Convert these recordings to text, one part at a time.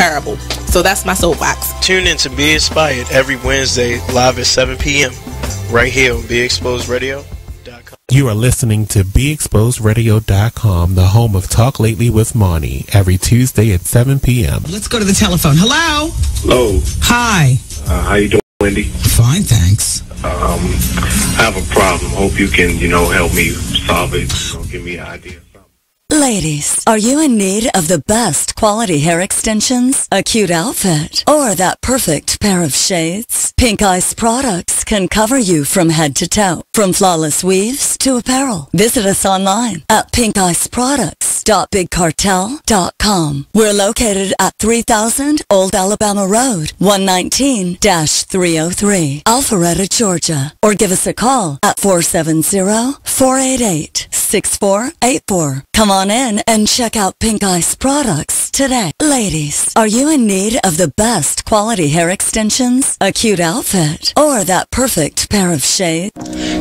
terrible. So that's my soapbox. Tune in to Be Inspired every Wednesday live at 7 p.m. right here on BeExposedRadio.com. You are listening to BeExposedRadio.com, the home of Talk Lately with Monty, every Tuesday at 7 p.m. Let's go to the telephone. Hello? Hello. Hi. How you doing, Wendy? Fine, thanks. I have a problem. Hope you can, help me solve it. Give me an idea. Ladies, are you in need of the best quality hair extensions, a cute outfit, or that perfect pair of shades? Pink Ice products can cover you from head to toe, from flawless weaves to apparel. Visit us online at pinkiceproducts.bigcartel.com. We're located at 3000 Old Alabama Road, 119-303, Alpharetta, Georgia. Or give us a call at 470-488-6484. Come on in and check out Pink Ice products today. Ladies, are you in need of the best quality hair extensions, a cute outfit, or that perfect pair of shades?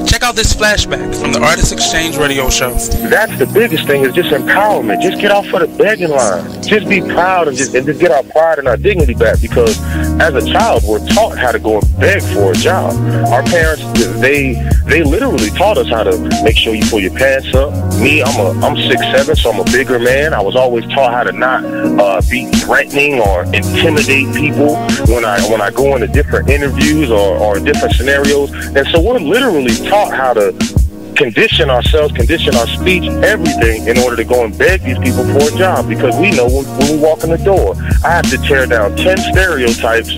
Check out this flashback from the Artist Exchange radio show. That's the biggest thing, is just empowerment. Just get off of the begging line. Just be proud and just get our pride and our dignity back, because as a child, we're taught how to go and beg for a job. Our parents, they literally taught us how to make sure you pull your pants up. Me, I'm 6'7", so I'm a bigger man. I was always taught how to not be threatening or intimidate people when I go into different interviews or different scenarios. And so we're literally taught how to condition ourselves, condition our speech, everything, in order to go and beg these people for a job, because we know when we walk in the door, I have to tear down 10 stereotypes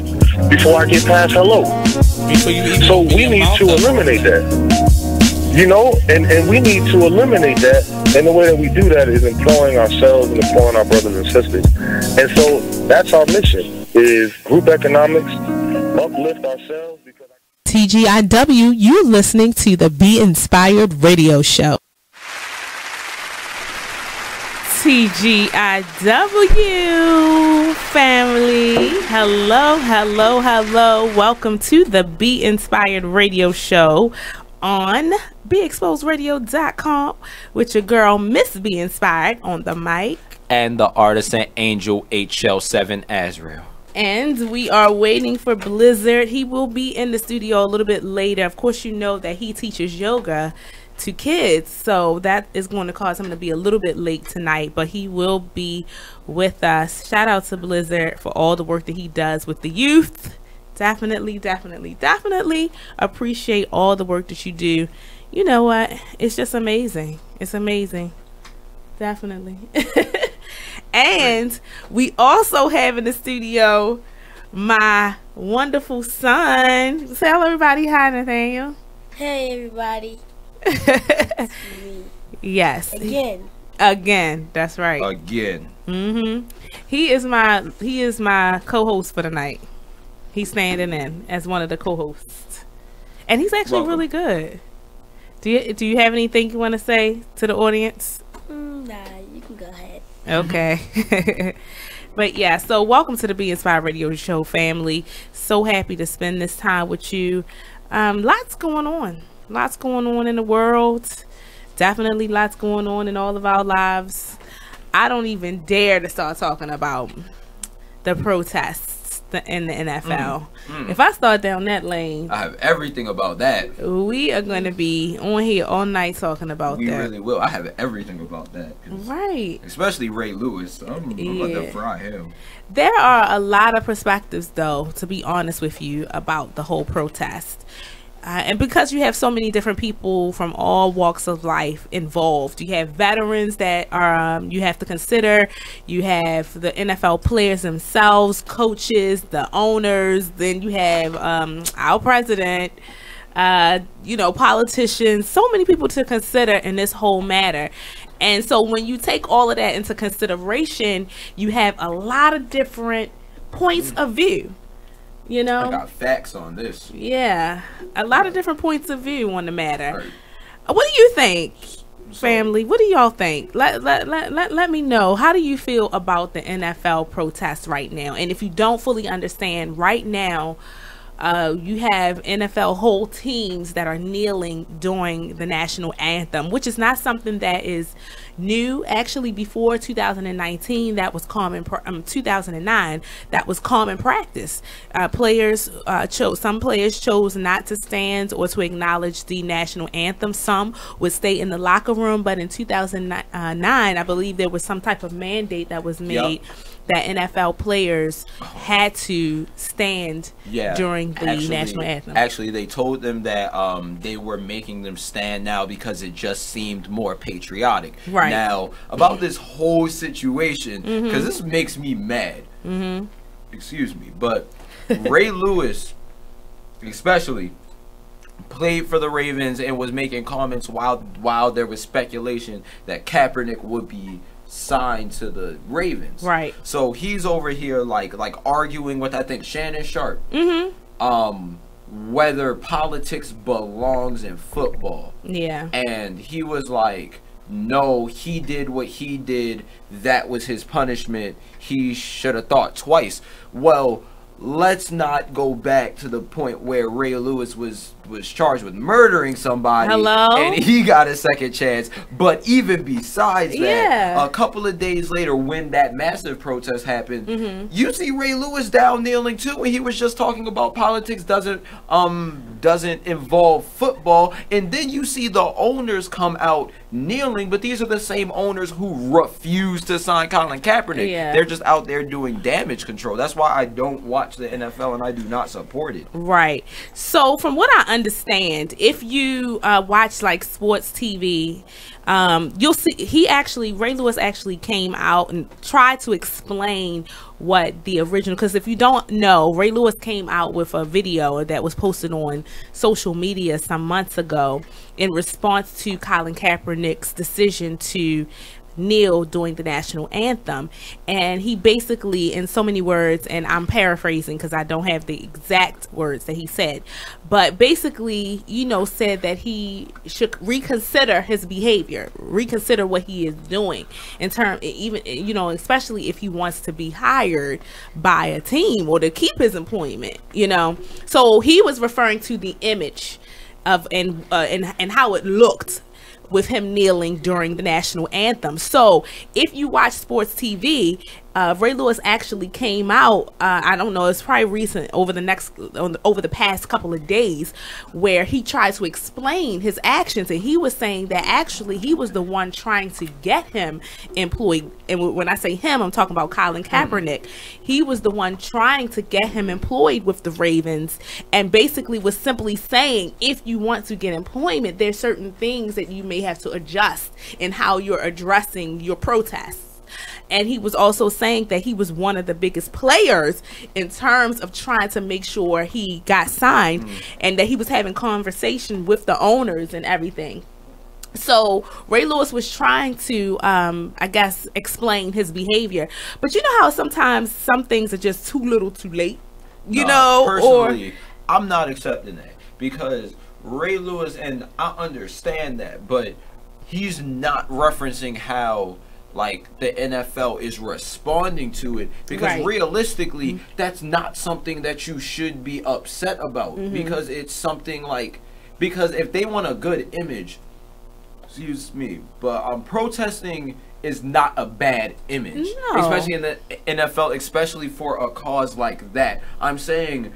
before I get past hello. So we need to eliminate that. And we need to eliminate that, and the way that we do that is employing ourselves and employing our brothers and sisters. And so that's our mission, is group economics, uplift ourselves. TGIW, you're listening to the Be Inspired radio show. TGIW family, hello. Welcome to the Be Inspired radio show on BeExposedRadio.com with your girl Miss Be Inspired on the mic, and the artisan angel HLVII Azrael. And we are waiting for Blizzard. He will be in the studio a little bit later. Of course, you know that he teaches yoga to kids, so that is going to cause him to be a little bit late tonight, but he will be with us. Shout out to Blizzard for all the work that he does with the youth. Definitely appreciate all the work that you do. You know what? It's just amazing. It's amazing. Definitely. And we also have in the studio my wonderful son. Tell everybody hi, Nathaniel. Hey, everybody. It's me. Yes. Again. That's right. Again. He is my co-host for the night. He's standing in as one of the co-hosts, and he's actually really good. Do you have anything you want to say to the audience? Nah, you can go ahead. Okay. But yeah, so welcome to the Be Inspired radio show family. So happy to spend this time with you. Lots going on in the world. Definitely lots going on in all of our lives. I don't even dare to start talking about the protests in the NFL. If I start down that lane, I have everything about that. We are going to be on here all night talking about that. We really will. I have everything about that. Right. Especially Ray Lewis. I'm about to fry him. There are a lot of perspectives, though, to be honest with you, about the whole protest. And because you have so many different people from all walks of life involved, you have veterans that are you have to consider. You have the NFL players themselves, coaches, the owners. Then you have our president, politicians. So many people to consider in this whole matter. And so when you take all of that into consideration, you have a lot of different points of view. I got facts on this. Yeah, a lot of different points of view on the matter. Right. What do you think, family? What do y'all think? Let me know. How do you feel about the NFL protests right now? And if you don't fully understand, right now, you have NFL whole teams that are kneeling during the national anthem, which is not something that is, new. Actually, before 2019, that was common. 2009, that was common practice. Some players chose not to stand or to acknowledge the national anthem. Some would stay in the locker room, but in 2009, I believe there was some type of mandate that was made. Yep. That NFL players had to stand during the national anthem. Actually, they told them that they were making them stand now because it just seemed more patriotic. Right. Now, about this whole situation, because this makes me mad. Excuse me, but Ray Lewis, especially, played for the Ravens and was making comments while there was speculation that Kaepernick would be signed to the Ravens. Right. So he's over here like arguing with, I think, Shannon Sharp. Whether politics belongs in football. Yeah. And he was like, no, he did what he did. That was his punishment. He should have thought twice. Well, let's not go back to the point where Ray Lewis was charged with murdering somebody. Hello? And he got a second chance. But even besides that, a couple of days later when that massive protest happened, you see Ray Lewis down kneeling too, and he was just talking about politics doesn't involve football. And then you see the owners come out kneeling, but these are the same owners who refuse to sign Colin Kaepernick. They're just out there doing damage control. That's why I don't watch the NFL and I do not support it. Right. So from what I understand, if you watch like sports TV, you'll see Ray Lewis actually came out and tried to explain what the original, because if you don't know, Ray Lewis came out with a video that was posted on social media some months ago in response to Colin Kaepernick's decision to kneel during the national anthem. And he basically, in so many words, and I'm paraphrasing because I don't have the exact words that he said, but basically, said that he should reconsider his behavior, reconsider what he is doing in terms, even, especially if he wants to be hired by a team or to keep his employment, So he was referring to the image of and how it looked with him kneeling during the national anthem. So if you watch sports TV, Ray Lewis actually came out, I don't know, it's probably recent, over the past couple of days, where he tried to explain his actions, and he was saying that actually he was the one trying to get him employed. And when I say him, I'm talking about Colin Kaepernick. He was the one trying to get him employed with the Ravens, and basically was simply saying, if you want to get employment, there's certain things that you may have to adjust in how you're addressing your protests. And he was also saying that he was one of the biggest players in terms of trying to make sure he got signed, and that he was having conversation with the owners and everything. So Ray Lewis was trying to, I guess, explain his behavior. But you know how sometimes some things are just too little too late, personally, I'm not accepting that, because Ray Lewis, and I understand that, but he's not referencing how like the NFL is responding to it, because realistically that's not something that you should be upset about, because it's something like, because if they want a good image, excuse me, but protesting is not a bad image, especially in the NFL, especially for a cause like that. I'm saying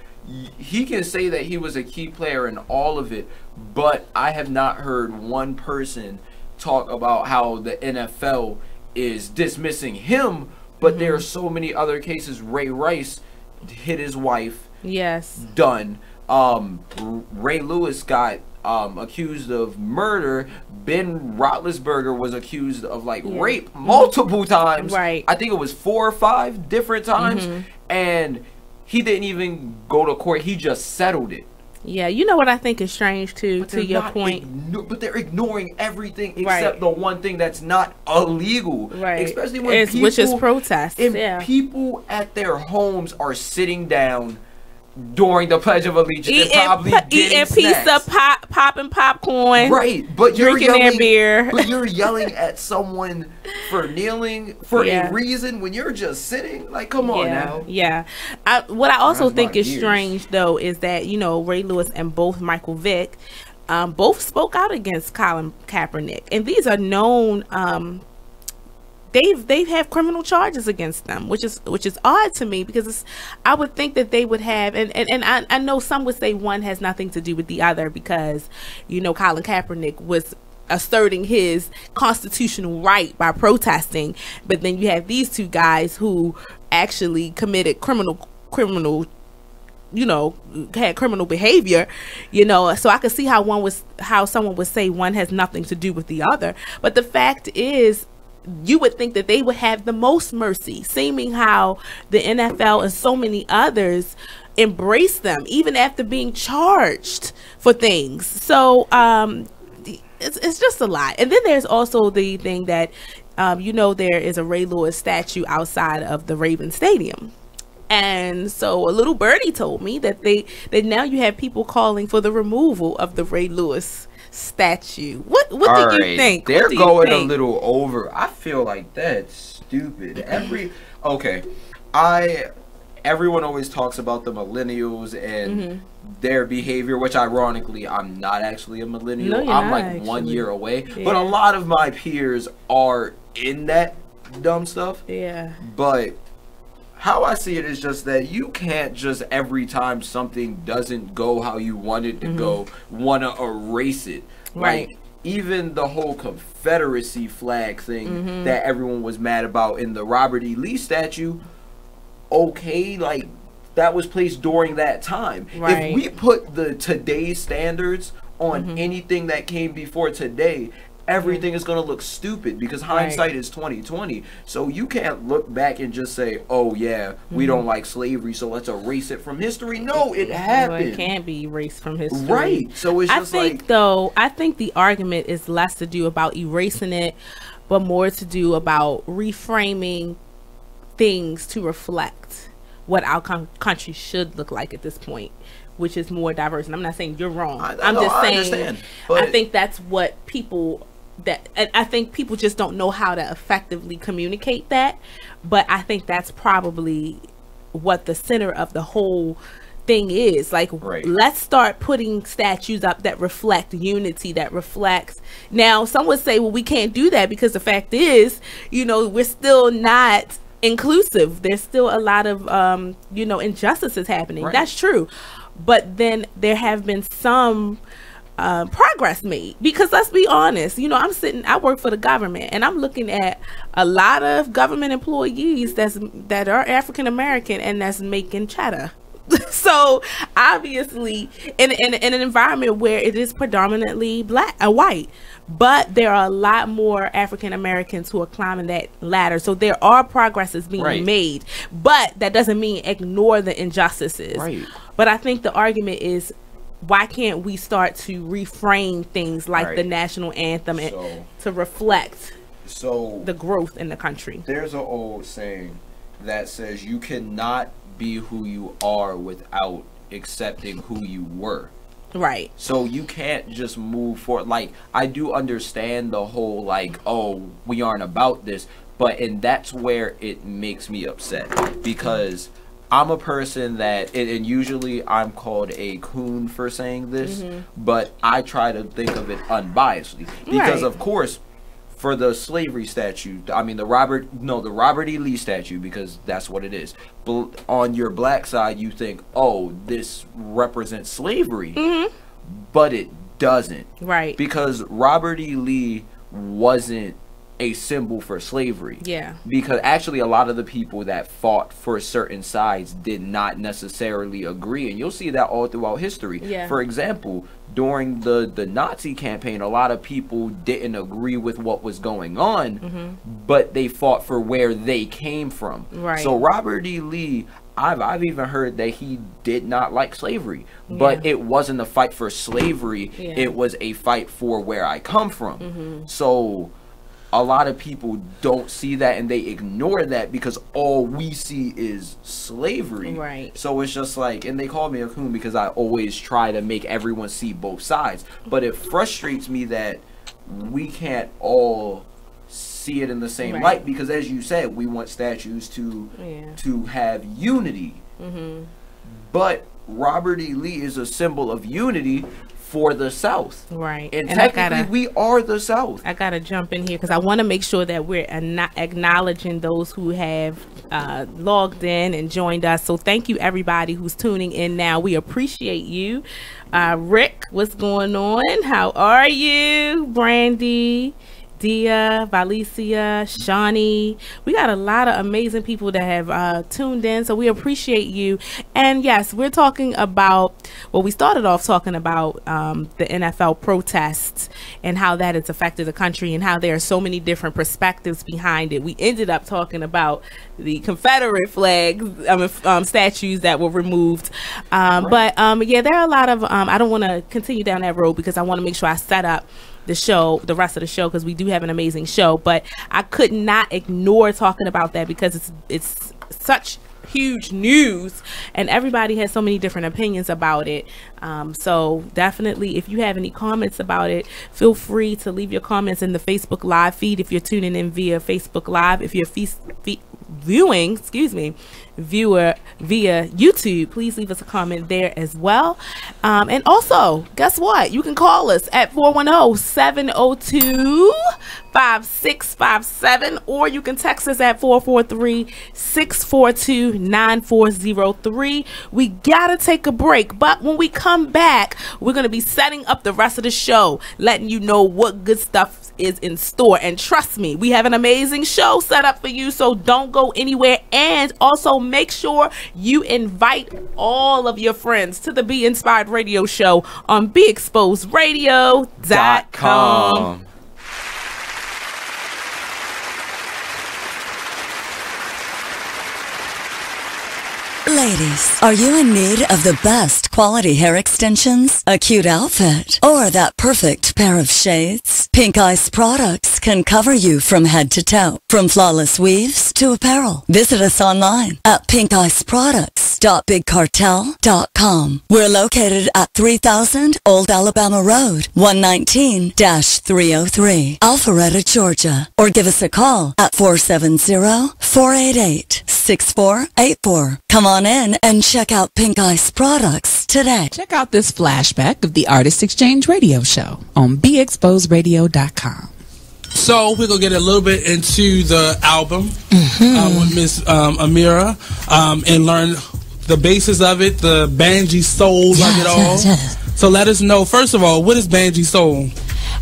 he can say that he was a key player in all of it, but I have not heard one person talk about how the NFL is dismissing him. But there are so many other cases. Ray Rice hit his wife. Yes. Done. Ray Lewis got accused of murder. Ben Roethlisberger was accused of rape multiple times. Right. I think it was 4 or 5 different times. And he didn't even go to court. He just settled it. Yeah, you know what I think is strange too, to your point. But they're ignoring everything except the one thing that's not illegal. Right. Especially when people, which is protest. And people at their homes are sitting down during the Pledge of Allegiance and probably eating pizza, popping popcorn, but drinking their beer. But you're yelling at someone for kneeling for a reason when you're just sitting. Like, come on now. Yeah. What I also think is strange though is that Ray Lewis and both Michael Vick both spoke out against Colin Kaepernick, and these are known. They have criminal charges against them, which is odd to me, because I would think that they would have, and I know some would say one has nothing to do with the other, because Colin Kaepernick was asserting his constitutional right by protesting, but then you have these two guys who actually committed criminal had criminal behavior, so I could see how someone would say one has nothing to do with the other. But the fact is, you would think that they would have the most mercy, seeming how the NFL and so many others embrace them even after being charged for things. So it's just a lot. And then there's also the thing that there is a Ray Lewis statue outside of the Ravens Stadium. And so a little birdie told me that now you have people calling for the removal of the Ray Lewis statue. What do you think? They're going a little over. I feel like that's stupid. Everyone always talks about the millennials and their behavior, which ironically, I'm not actually a millennial. No, I'm not, like actually. 1 year away. Yeah. But a lot of my peers are in that dumb stuff. Yeah. But how I see it is just that you can't just every time something doesn't go how you want it to go, want to erase it. Right. Like, even the whole Confederacy flag thing that everyone was mad about in the Robert E. Lee statue, like, that was placed during that time. Right. If we put the today's standards on anything that came before today, everything is going to look stupid, because hindsight is 20/20. So you can't look back and just say, oh yeah, we don't like slavery, so let's erase it from history. No, it happened. Well, it can't be erased from history. Right. So it's just I think the argument is less to do about erasing it, but more to do about reframing things to reflect what our country should look like at this point, which is more diverse. And I'm not saying you're wrong. I'm just saying I think that's what I think people just don't know how to effectively communicate that. But I think that's probably what the center of the whole thing is. Like, let's start putting statues up that reflect unity, that reflects. Now, some would say, well, we can't do that because the fact is, we're still not inclusive. There's still a lot of injustices happening. Right. That's true. But then there have been some progress made, because let's be honest, I work for the government, and I'm looking at a lot of government employees that are African American and that's making cheddar. So obviously in an environment where it is predominantly white, but there are a lot more African Americans who are climbing that ladder. So there are progresses being made, but that doesn't mean ignore the injustices. Right. But I think the argument is, why can't we start to reframe things like the national anthem to reflect the growth in the country? There's an old saying that says you cannot be who you are without accepting who you were. Right. So you can't just move forward. Like, I do understand the whole, like, oh, we aren't about this, and that's where it makes me upset, because I'm a person that, and usually I'm called a coon for saying this, but I try to think of it unbiasedly, because of course, for the slavery statue, I mean the Robert E. Lee statue, because that's what it is. But on your black side, you think, oh, this represents slavery, but it doesn't. Right. Because Robert E. Lee wasn't a symbol for slavery. Yeah. Because actually a lot of the people that fought for certain sides did not necessarily agree, and you'll see that all throughout history. Yeah. For example, during the Nazi campaign, a lot of people didn't agree with what was going on, but they fought for where they came from. Right. So Robert E. Lee, I've even heard that he did not like slavery, but it wasn't a fight for slavery. It was a fight for where I come from. So a lot of people don't see that, and they ignore that because all we see is slavery. Right. So it's just like, and they call me a coon because I always try to make everyone see both sides. But it frustrates me that we can't all see it in the same light, because as you said, we want statues to have unity. But Robert E. Lee is a symbol of unity for the South. Right. And technically, we are the South. I got to jump in here because I want to make sure that we're acknowledging those who have logged in and joined us. So thank you, everybody who's tuning in now. We appreciate you. Rick, what's going on? How are you? Brandy, Dia, Violesia, Shawnee. We got a lot of amazing people that have tuned in, so we appreciate you. And yes, we're talking about, well, we started off talking about the NFL protests and how that has affected the country and how there are so many different perspectives behind it. We ended up talking about the Confederate flags, statues that were removed. But yeah, there are a lot of, I don't want to continue down that road because I want to make sure I set up the rest of the show, because we do have an amazing show, but I could not ignore talking about that because it's such huge news and everybody has so many different opinions about it. So definitely, if you have any comments about it, feel free to leave your comments in the Facebook Live feed if you're tuning in via Facebook Live. If you're viewer via YouTube, please leave us a comment there as well. And also, guess what? You can call us at 410-702-5657, or you can text us at 443-642-9403. We gotta take a break, but when we come back, we're gonna be setting up the rest of the show, letting you know what good stuff is in store. And trust me, we have an amazing show set up for you, so don't go anywhere. And also make sure you invite all of your friends to the Be Inspired Radio Show on BeExposedRadio.com. Ladies, are you in need of the best quality hair extensions, a cute outfit, or that perfect pair of shades? Pink Ice products can cover you from head to toe, from flawless weaves to apparel. Visit us online at pinkiceproducts.bigcartel.com. We're located at 3000 Old Alabama Road, 119-303, Alpharetta, Georgia. Or give us a call at 470-488-6484. Come on in and check out Pink Ice products today. Check out this flashback of the Artist Exchange Radio Show on BeExposedRadio.com. So we're going to get a little bit into the album with Miss Amira and learn the basis of it, the Banji soul of it all. Yes. So let us know, first of all, what is Banji soul?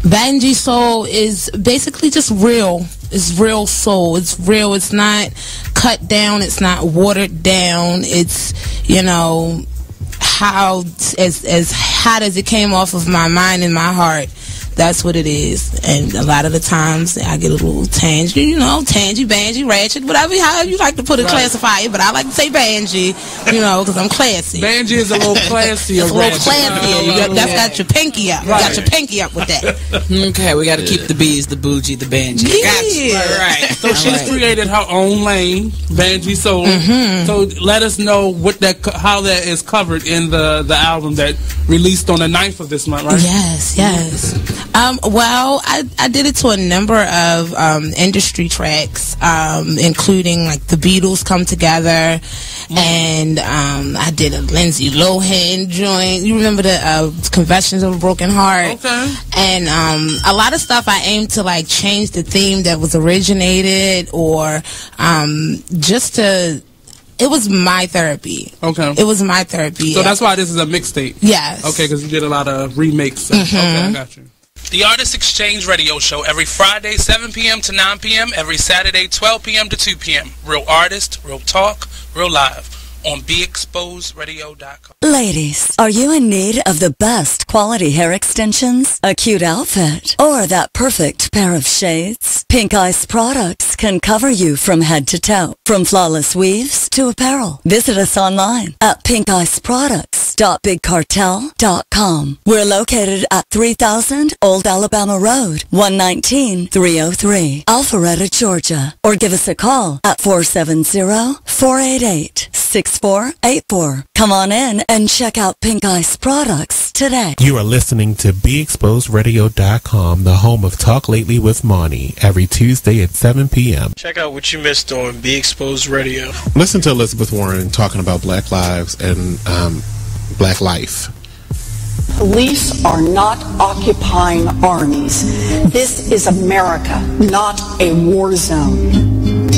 Banji soul is basically just real. It's real soul. It's real. It's not cut down. It's not watered down. It's, you know, how as hot as it came off of my mind and my heart. That's what it is. And a lot of the times I get a little tangy, you know, banji, ratchet, whatever, however you like to put it, classify it. But I like to say banji, you know, because I'm classy. Banji is a little classier. It's a little classier. That's got your pinky up. Right. You got your pinky up with that. Okay, we got to keep the bees, the bougie, the banji. Yeah. All right. So she's created her own lane, Banji soul. So let us know how that is covered in the album that released on the 9th of this month, right? Yes. Well, I did it to a number of industry tracks, including like the Beatles come together, and I did a Lindsay Lohan joint. You remember the Confessions of a Broken Heart? Okay. And a lot of stuff I aimed to like change the theme that was originated, or just to. It was my therapy. Okay. It was my therapy. So that's why this is a mixtape. Yes. Okay, because you did a lot of remakes. Okay, I got you. The Artist Exchange Radio Show every Friday, 7 p.m. to 9 p.m. Every Saturday, 12 p.m. to 2 p.m. Real artist, real talk, real live. On BeExposedRadio.com. Ladies, are you in need of the best quality hair extensions, a cute outfit, or that perfect pair of shades? Pink Ice products can cover you from head to toe, from flawless weaves to apparel. Visit us online at pinkiceproducts.bigcartel.com. We're located at 3000 Old Alabama Road, 119-303, Alpharetta, Georgia. Or give us a call at 470-488-6484. Come on in and check out Pink Ice products today. You are listening to BeExposedRadio.com, the home of Talk Lately with Monty, every Tuesday at 7 p.m. Check out what you missed on Be Exposed Radio. Listen to Elizabeth Warren talking about Black lives and Black life. Police are not occupying armies. This is America, not a war zone.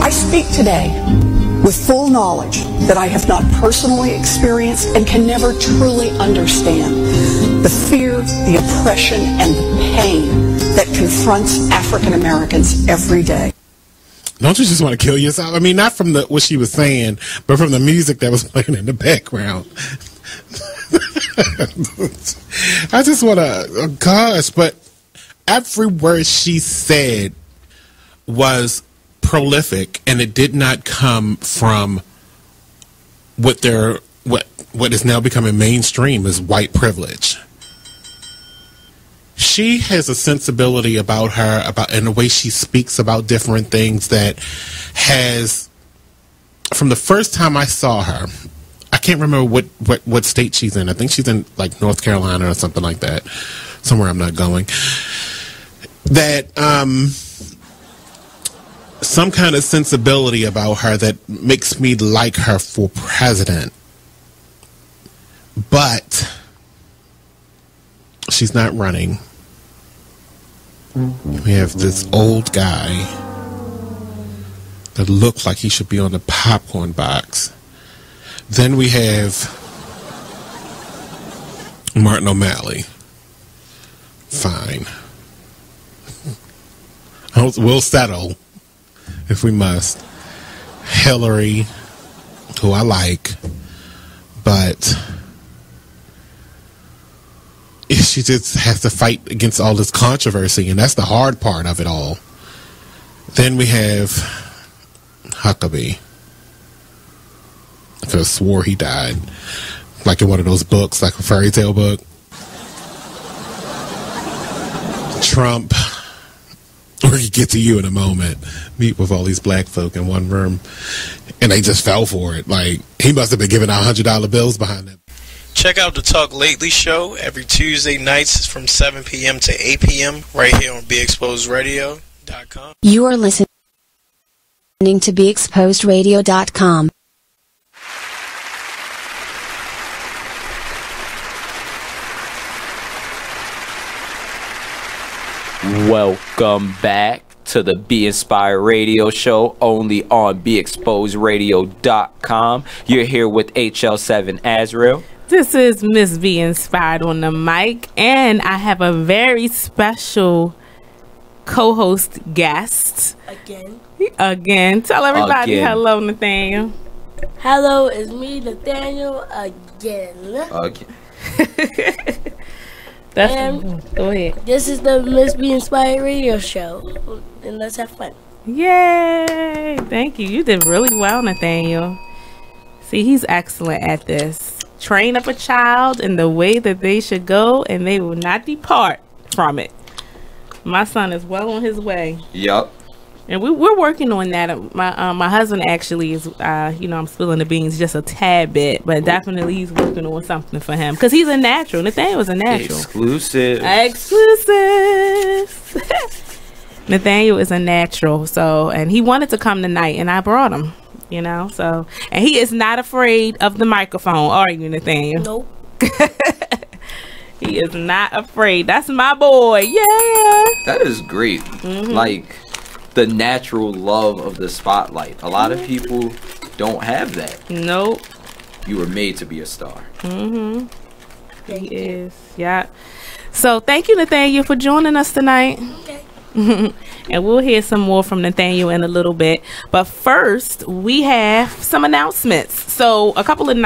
I speak today with full knowledge that I have not personally experienced and can never truly understand the fear, the oppression, and the pain that confronts African Americans every day. Don't you just want to kill yourself? I mean, not from what she was saying, but from the music that was playing in the background. I just want to, gosh, but every word she said was prolific, and it did not come from what is now becoming mainstream as white privilege. She has a sensibility about her, and the way she speaks about different things that has, from the first time I saw her, I can't remember what state she's in. I think she's in like North Carolina or something like that, somewhere I'm not going. That some kind of sensibility about her that makes me like her for president. But she's not running. We have this old guy that looks like he should be on the popcorn box. Then we have Martin O'Malley. Fine. We'll settle if we must. Hillary, who I like, but she just has to fight against all this controversy, and that's the hard part of it all. Then we have Huckabee. I could have swore he died, like in one of those books, like a fairy tale book. Trump, we'll get to you in a moment. Meet with all these black folk in one room, and they just fell for it. Like, he must have been giving out $100 bills behind them. Check out the Talk Lately show every Tuesday nights from 7 p.m. to 8 p.m. right here on BeExposedRadio.com. You are listening to BeExposedRadio.com. Welcome back to the Be Inspired Radio Show, only on BeExposedRadio.com. You're here with HLVII Azrael. This is Miss Be Inspired on the mic, and I have a very special co-host guest. Again. Tell everybody hello, Nathaniel. Hello, it's me, Nathaniel, again. Go ahead. This is the Miss Be Inspired Radio Show, and let's have fun. Yay! Thank you. You did really well, Nathaniel. See, he's excellent at this. Train up a child in the way that they should go, and they will not depart from it. My son is well on his way. Yup. And we're working on that. My husband actually is, I'm spilling the beans just a tad bit, but definitely he's working on something for him because he's a natural. Nathaniel is a natural. Exclusive. Nathaniel is a natural. So, and he wanted to come tonight, and I brought him. And he is not afraid of the microphone, are you, Nathaniel? Nope. He is not afraid. That's my boy. Yeah. That is great. Mm-hmm. Like, the natural love of the spotlight. A lot of people don't have that. Nope. You were made to be a star. Mm-hmm. He is. Yeah. So, thank you, Nathaniel, for joining us tonight. Okay. And we'll hear some more from Nathaniel in a little bit. But first, we have some announcements. So a couple of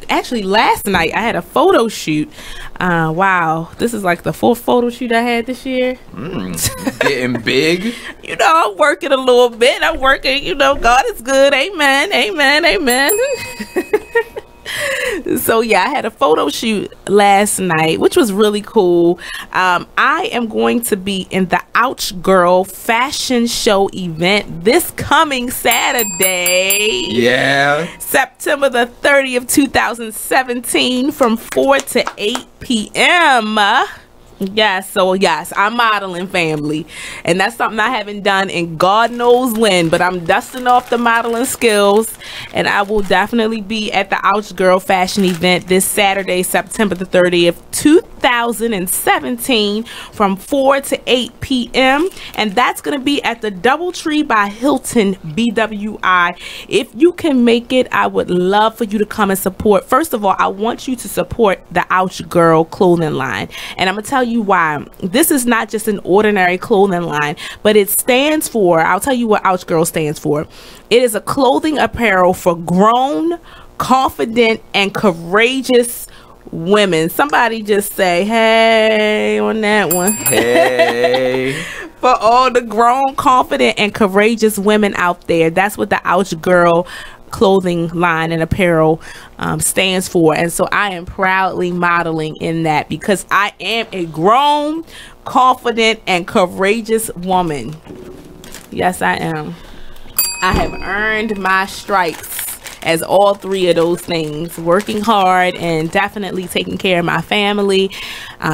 actually last night I had a photo shoot. Wow, this is like the 4th photo shoot I had this year. Getting big. I'm working a little bit. I'm working. God is good. Amen. Amen. Amen. So yeah, I had a photo shoot last night, which was really cool. I am going to be in the Ouch Girl fashion show event this coming Saturday. Yeah. September the 30th, 2017 from 4 to 8 p.m. Yes, so yes, I'm modeling, family, and that's something I haven't done in God knows when, but I'm dusting off the modeling skills, and I will definitely be at the Ouch Girl fashion event this Saturday, September the 30th, 2017 from 4 to 8 p.m. and that's going to be at the Doubletree by Hilton BWI. If you can make it, I would love for you to come and support. First of all, I want you to support the Ouch Girl clothing line, and I'm going to tell you why. This is not just an ordinary clothing line, but it stands for, I'll tell you what Ouch Girl stands for. It is a clothing apparel for grown, confident, and courageous women. Somebody just say hey on that one. Hey. For all the grown, confident, and courageous women out there. That's what the Ouch Girl clothing line and apparel stands for. And so I am proudly modeling in that because I am a grown, confident, and courageous woman. Yes, I am. I have earned my stripes as all three of those things: working hard and definitely taking care of my family,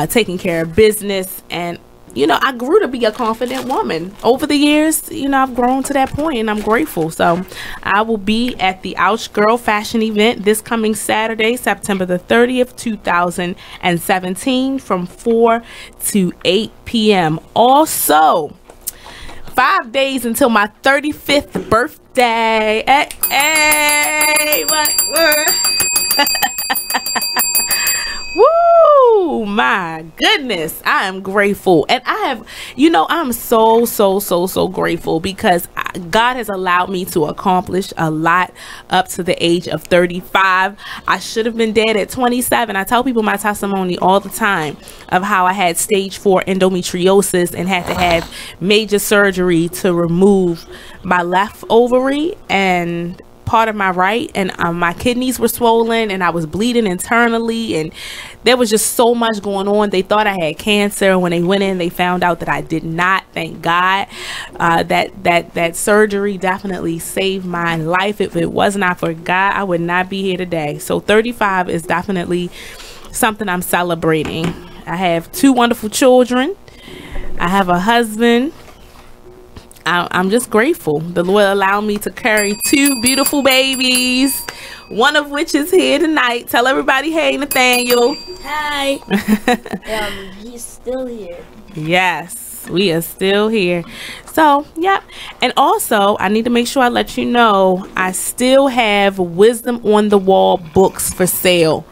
taking care of business. And you know, I grew to be a confident woman over the years. You know, I've grown to that point, and I'm grateful. So I will be at the Ouch Girl fashion event this coming Saturday, September the 30th, 2017 from 4 to 8 p.m. Also, 5 days until my 35th birthday. Hey, what? Woo, my goodness, I am grateful. And I have, you know, I'm so grateful because God has allowed me to accomplish a lot up to the age of 35. I should have been dead at 27. I tell people my testimony all the time of how I had stage 4 endometriosis and had to have major surgery to remove my left ovary and part of my right, and my kidneys were swollen and I was bleeding internally, and there was just so much going on. They thought I had cancer. When they went in, they found out that I did not. Thank God. That surgery definitely saved my life. If it was not for God, I would not be here today. So 35 is definitely something I'm celebrating. I have 2 wonderful children. I have a husband. I'm just grateful. The Lord allowed me to carry 2 beautiful babies, one of which is here tonight. Tell everybody, hey, Nathaniel. Hi. He's still here. Yes, we are still here. So, yep. And also, I need to make sure I let you know, I still have Wisdom on the Wall books for sale.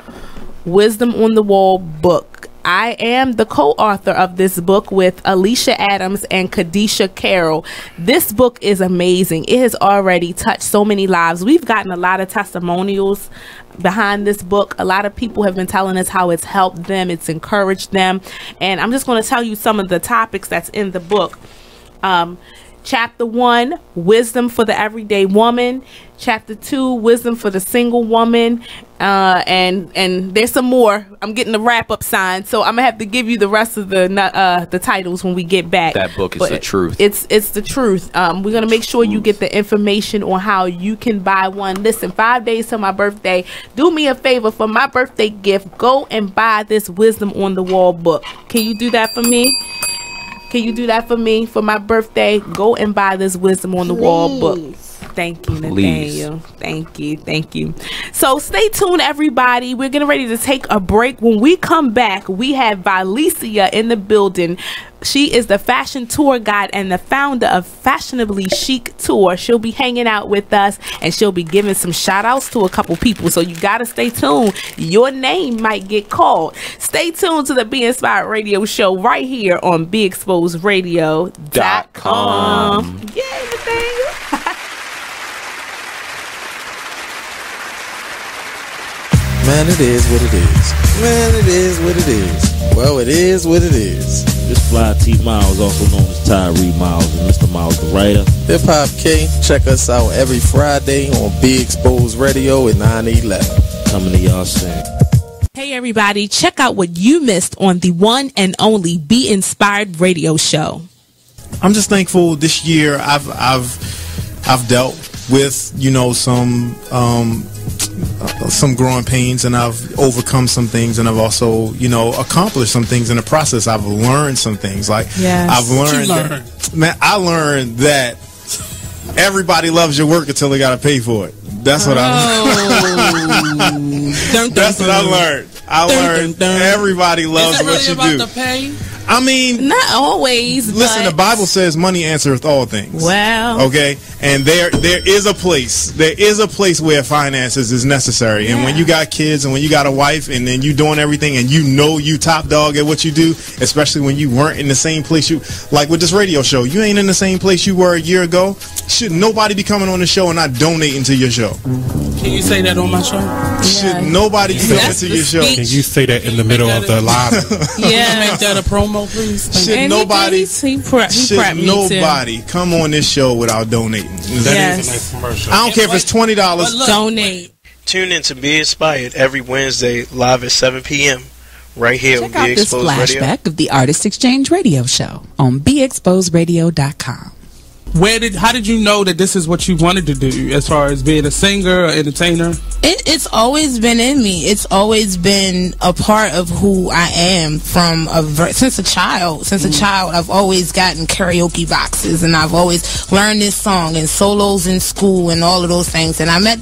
Wisdom on the Wall book. I am the co-author of this book with Alicia Adams and Kadisha Carroll. This book is amazing. It has already touched so many lives. We've gotten a lot of testimonials behind this book. A lot of people have been telling us how it's helped them, it's encouraged them. And I'm just going to tell you some of the topics that's in the book. Chapter 1, Wisdom for the Everyday Woman. Chapter 2, Wisdom for the Single Woman. And there's some more. I'm getting the wrap-up sign, so I'm gonna have to give you the rest of the titles when we get back. That book is the truth. It's the truth. We're gonna make sure you get the information on how you can buy one. Listen, 5 days to my birthday. Do me a favor for my birthday gift. Go and buy this Wisdom on the Wall book. Can you do that for me? Can you do that for me for my birthday? Go and buy this Wisdom on the Wall book. Thank you, Nathaniel. Thank you. So stay tuned, everybody. We're getting ready to take a break. When we come back, we have Violesia in the building. She is the fashion tour guide and the founder of Fashionably Chic Tour. She'll be hanging out with us, and she'll be giving some shout outs to a couple people. So you got to stay tuned. Your name might get called. Stay tuned to the Be Inspired Radio Show right here on BeExposedRadio.com. Yay, Nathaniel. Man, it is what it is. Man, it is what it is. Well, it is what it is. This fly T Miles, also known as Tyree Miles, and Mr. Miles the writer. Hip Hop K, check us out every Friday on Be Exposed Radio at 9/11. Coming to y'all soon. Hey everybody, check out what you missed on the one and only Be Inspired Radio Show. I'm just thankful this year I've dealt with, you know, some some growing pains, and I've overcome some things, and I've also, accomplished some things in the process. I've learned some things. Like, I've learned I learned that everybody loves your work until they got to pay for it. That's what I learned. That's what I learned. I learned everybody loves what you do. The pay? I mean, not always. Listen, the Bible says money answereth all things. Well, okay, and there is a place. There is a place where finances is necessary. And when you got kids, and when you got a wife, and then you doing everything, and you top dog at what you do, especially when you weren't in the same place like with this radio show, you ain't in the same place you were a year ago. Should nobody be coming on the show and not donating to your show? Can you say that on my show? Should nobody be coming to your show? Can you say that in the middle of the live? Yeah, make that a promo, please. Should nobody come on this show without donating? That is a nice commercial. I don't care if it's $20. Donate. Tune in to Be Inspired every Wednesday live at 7 p.m. right here on Check out Be this Exposed Radio. flashback of the Artist Exchange Radio Show on BeExposedRadio.com. How did you know that this is what you wanted to do as far as being a singer or entertainer? It's always been in me. It's always been a part of who I am since a child. Since a child, I've always gotten karaoke boxes, and I've always learned this song and solos in school and all of those things. And I met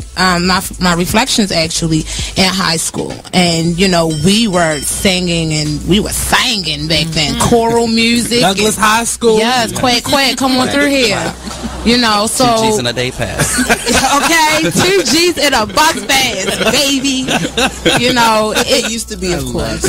my Reflections actually in high school, and we were singing and we were singing back then, choral music. Douglas High School. Yes, quack, come on through here. So 2 G's in a day pass. Okay, 2 G's in a bus pass, baby. It used to be, of course.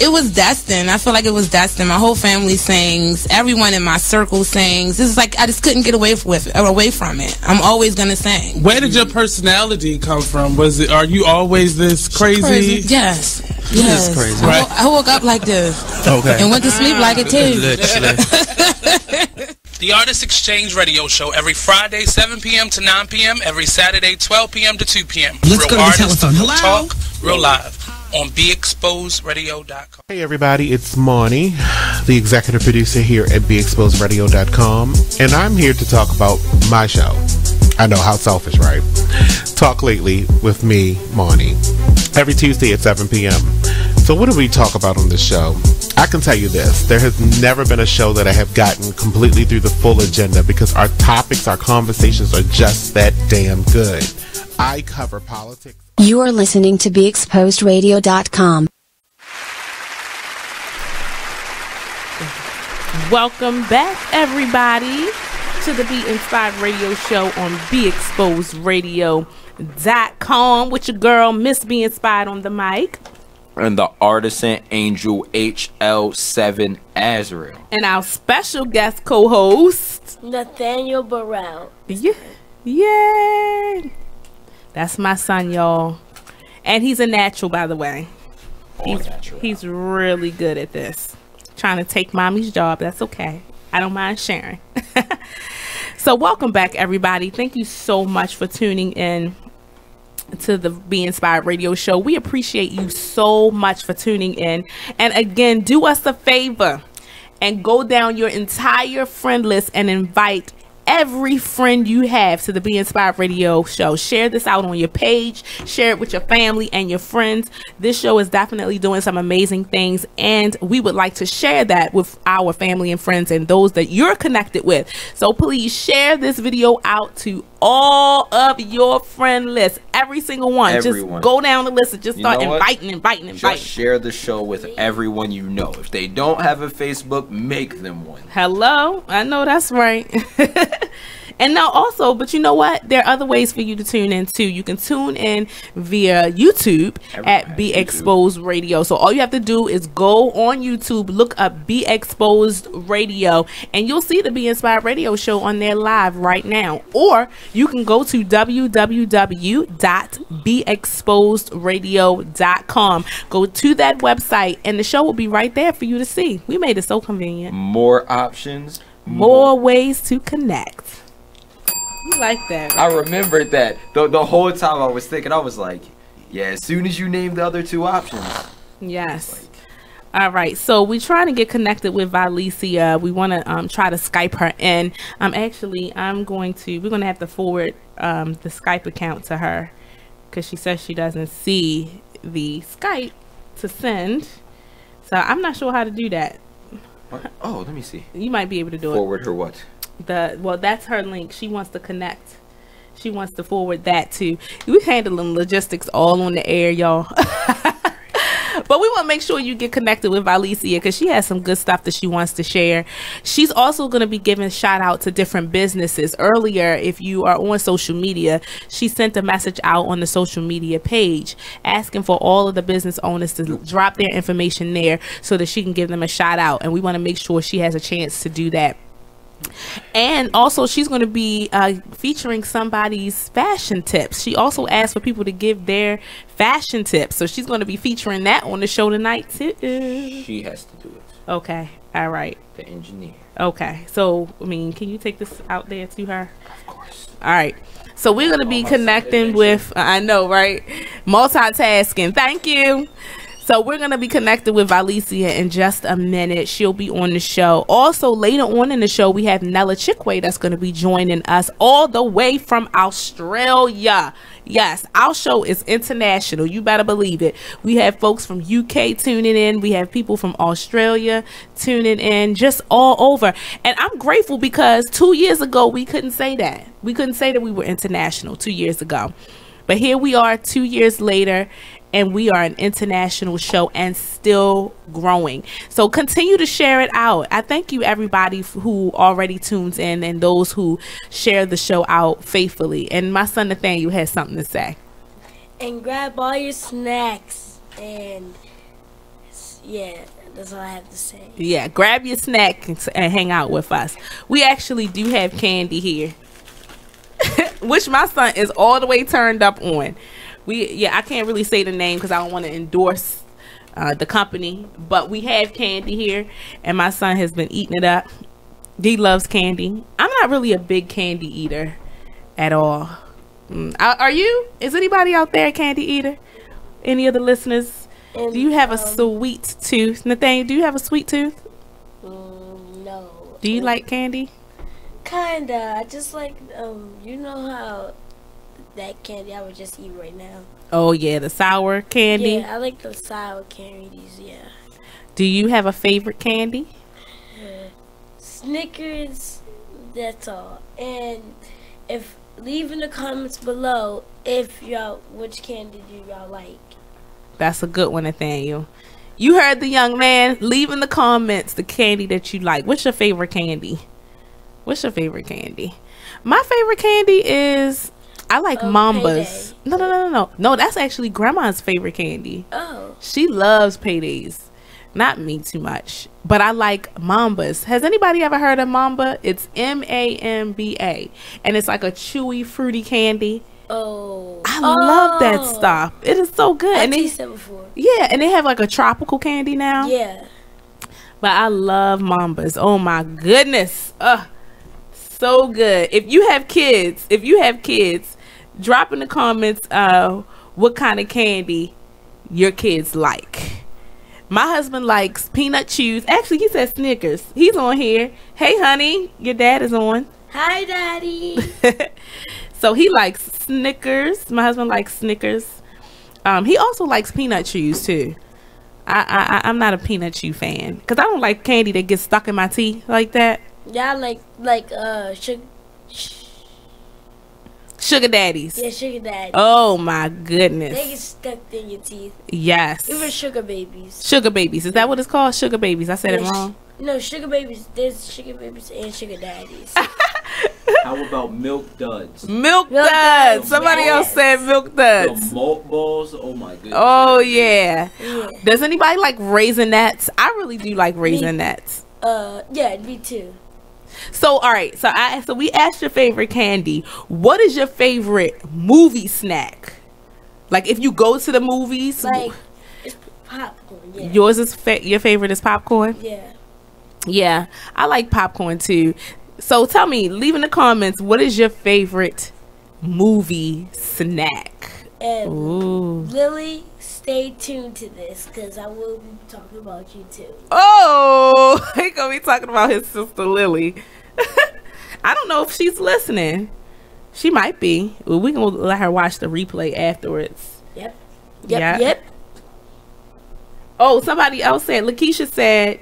It was destined. I feel like it was destined. My whole family sings. Everyone in my circle sings. It's like I just couldn't get away from it. I'm always gonna sing. Where did your personality come from? Are you always this crazy? Yes. Yes. Crazy. Right. I woke up like this. Okay. And went to sleep like it too. The Artist Exchange Radio Show every Friday 7 p.m. to 9 p.m. every Saturday 12 p.m. to 2 p.m. Let's go to the telephone. Real Hello. talk, real live on BeExposedRadio.com. Hey everybody, it's Monty, the executive producer here at BeExposedRadio.com, and I'm here to talk about my show. I know, how selfish, right? Talk Lately with me, Monty, every Tuesday at 7 p.m. So what do we talk about on this show? I can tell you this, there has never been a show that I have gotten completely through the full agenda because our topics, our conversations are just that damn good. I cover politics. You are listening to BeExposedRadio.com. Welcome back, everybody, to the Be Inspired Radio Show on BeExposedRadio.com with your girl, Miss Be Inspired on the mic. And the artisan angel HL7 Azrael. And our special guest co-host, Nathaniel Burrell. Yeah. That's my son, y'all. And he's a natural, by the way. He's really good at this. Trying to take mommy's job. That's okay. I don't mind sharing. So welcome back, everybody. Thank you so much for tuning in to the Be Inspired Radio Show. We appreciate you so much for tuning in. And again, do us a favor and go down your entire friend list and invite every friend you have to the Be Inspired Radio Show. Share this out on your page. Share it with your family and your friends. This show is definitely doing some amazing things, and we would like to share that with our family and friends and those that you're connected with. So please share this video out to all of your friend lists, every single one. Everyone. Just go down the list and just start inviting. Just share the show with everyone you know. If they don't have a Facebook, make them one. Hello, I know that's right. And now also, but you know what? There are other ways for you to tune in too. You can tune in via YouTube at Be Exposed Radio. So all you have to do is go on YouTube, look up Be Exposed Radio, and you'll see the Be Inspired Radio Show on there live right now. Or you can go to www.beexposedradio.com. Go to that website, and the show will be right there for you to see. We made it so convenient. More options. More ways to connect. You like that, right? I remembered that. The whole time I was thinking, I was like, yeah, as soon as you name the other two options. Yes. All right, so we're trying to get connected with Violesia. We want to try to Skype her in. We're going to have to forward the Skype account to her because she says she doesn't see the Skype to send. So I'm not sure how to do that. What? Oh, let me see. You might be able to do Forward her what? That's her link. She wants to connect. She wants to forward that to. We're handling logistics all on the air, y'all. But we want to make sure you get connected with Violesia because she has some good stuff that she wants to share. She's also going to be giving shout out to different businesses. Earlier, if you are on social media, she sent a message out on the social media page asking for all of the business owners to drop their information there so that she can give them a shout out. And we want to make sure she has a chance to do that. And also she's going to be featuring somebody's fashion tips. She also asked for people to give their fashion tips, so she's going to be featuring that on the show tonight too. She has to do it. Okay, all right. The engineer. Okay, so I mean, can you take this out there to her? Of course. All right, so we're going to be connecting with I know, right? Multitasking. Thank you. So we're going to be connected with Violesia in just a minute. She'll be on the show. Also, later on in the show, we have Nella Chikwe that's going to be joining us all the way from Australia. Yes, our show is international. You better believe it. We have folks from UK tuning in. We have people from Australia tuning in, just all over. And I'm grateful because 2 years ago, we couldn't say that. We couldn't say that we were international 2 years ago. But here we are 2 years later, and we are an international show and still growing. So continue to share it out. I thank you, everybody who already tunes in and those who share the show out faithfully. And my son Nathaniel has something to say. And grab all your snacks. And yeah, that's all I have to say. Yeah, grab your snack and hang out with us. We actually do have candy here, which my son is all the way turned up on. I can't really say the name because I don't want to endorse the company, but we have candy here, and my son has been eating it up. He loves candy. I'm not really a big candy eater at all. Are you? Is anybody out there a candy eater? Any of the listeners? Do you have a sweet tooth? Nathaniel, do you have a sweet tooth? No. Do you like candy? Kinda. I just like, you know how that candy I would just eat right now. Oh yeah, the sour candy. Yeah, I like the sour candies. Yeah. Do you have a favorite candy? Snickers. That's all. And if leave in the comments below if y'all which candy do y'all like. That's a good one, Nathaniel. You heard the young man. Leave in the comments the candy that you like. What's your favorite candy? What's your favorite candy? My favorite candy is I like Mambas. Payday. No, that's actually Grandma's favorite candy. Oh. She loves Paydays. Not me too much. But I like Mambas. Has anybody ever heard of Mamba? It's Mamba. And it's like a chewy, fruity candy. Oh. I love that stuff. It is so good. I've tasted it before. Yeah, and they have like a tropical candy now. Yeah. But I love Mambas. Oh my goodness. So good. If you have kids, drop in the comments what kind of candy your kids like. My husband likes peanut chews. Actually, he said Snickers. He's on here. Hey, honey, your dad is on. Hi, Daddy. So he likes Snickers. My husband likes Snickers. He also likes peanut chews too. I'm not a peanut chew fan because I don't like candy that gets stuck in my teeth like that. Yeah, I like Sugar daddies. Yeah, sugar daddies. Oh my goodness. They get stuck in your teeth. Yes. Even sugar babies. Sugar babies. Is that what it's called? Sugar babies. I said it wrong. No, sugar babies. There's sugar babies and sugar daddies. How about milk duds? Milk duds. Somebody else said milk duds. The malt balls. Oh my goodness. Oh yeah. Does anybody like Raisinets? I really do like Raisinets. Yeah, me too. So all right, so we asked your favorite candy. What is your favorite movie snack? Like if you go to the movies, like it's popcorn. Yeah. Yours is your favorite is popcorn. Yeah. Yeah, I like popcorn too. So tell me, leave in the comments, what is your favorite movie snack? And Lily, stay tuned to this because I will be talking about you too. Oh, he gonna be talking about his sister Lily. I don't know if she's listening. She might be. Well, we gonna let her watch the replay afterwards. Yep. Oh, somebody else said. Lakeisha said,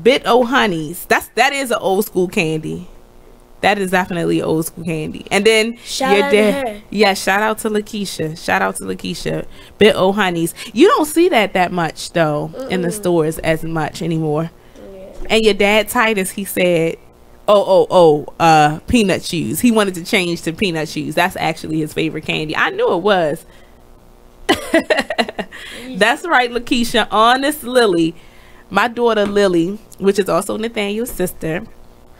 "Bit o' honeys." That is an old school candy. That is definitely old school candy. And then Shout out to her. Yeah, shout out to Lakeisha. Bit o' honeys. You don't see that much though in the stores as much anymore. And your dad Titus, he said, peanut chews. He wanted to change to peanut chews. That's actually his favorite candy. I knew it was. That's right, Lakeisha. Honest Lily. My daughter Lily, which is also Nathaniel's sister.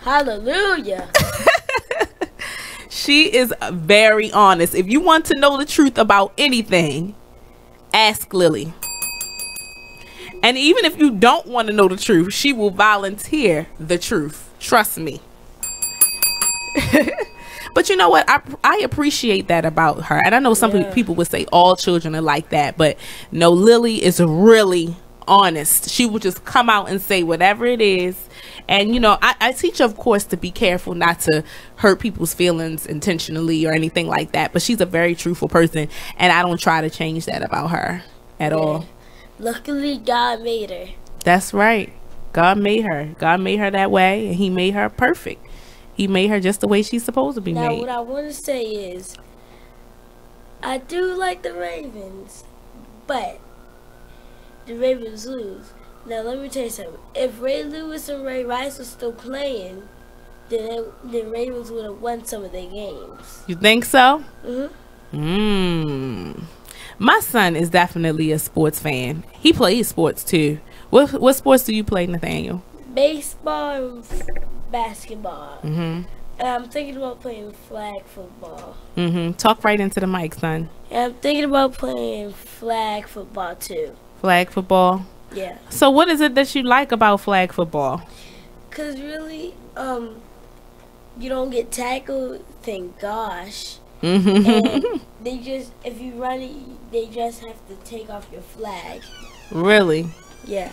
Hallelujah. She is very honest. If you want to know the truth about anything, ask Lily. And even if you don't want to know the truth, she will volunteer the truth. Trust me. But you know what? I appreciate that about her. And I know some people would say all children are like that. But no, Lily is really honest. She will just come out and say whatever it is. And, you know, I teach her, of course, to be careful not to hurt people's feelings intentionally or anything like that. But she's a very truthful person. And I don't try to change that about her at all. Luckily, God made her. That's right. God made her. God made her that way. And he made her perfect. He made her just the way she's supposed to be now, made. What I want to say is, I do like the Ravens, but the Ravens lose. Now, let me tell you something. If Ray Lewis and Ray Rice were still playing, then the Ravens would have won some of their games. You think so? Mm-hmm. My son is definitely a sports fan. He plays sports, too. What sports do you play, Nathaniel? Baseball and basketball. Mm-hmm. And I'm thinking about playing flag football. Mm-hmm. Talk right into the mic, son. And I'm thinking about playing flag football, too. Flag football? Yeah. So what is it that you like about flag football? Because really, you don't get tackled, thank gosh. And they just, if you run it, they just have to take off your flag. Really? Yeah.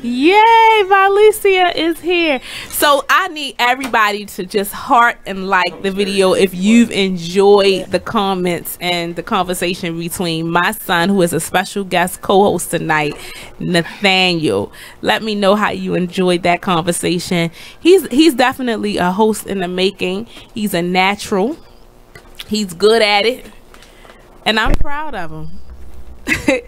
Yay, Violesia is here. So I need everybody to just heart and like the video if you've enjoyed the comments and the conversation between my son, who is a special guest co-host tonight, Nathaniel. Let me know how you enjoyed that conversation. He's definitely a host in the making. He's a natural. He's good at it. And I'm proud of him.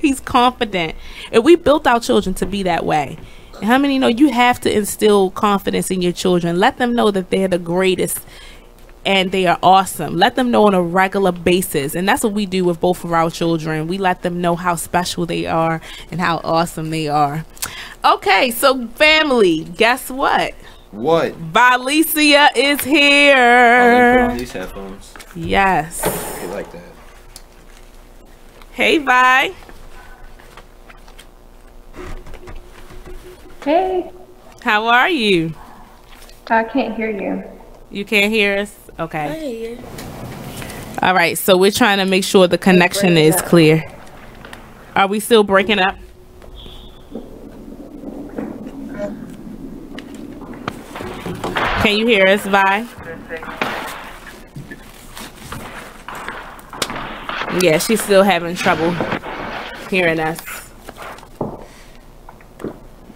He's confident, and we built our children to be that way. And how many know you have to instill confidence in your children? Let them know that they're the greatest and they are awesome. Let them know on a regular basis, and that's what we do with both of our children. We let them know how special they are and how awesome they are. Okay, so family, guess what? What? Violesia is here. Oh, put on these headphones. Yes. I like that. Hey, Vi. Hey. How are you? I can't hear you. You can't hear us? Okay. I hear you. All right, so we're trying to make sure the connection is clear. Are we still breaking up? Can you hear us, Vi? Yeah, she's still having trouble hearing us.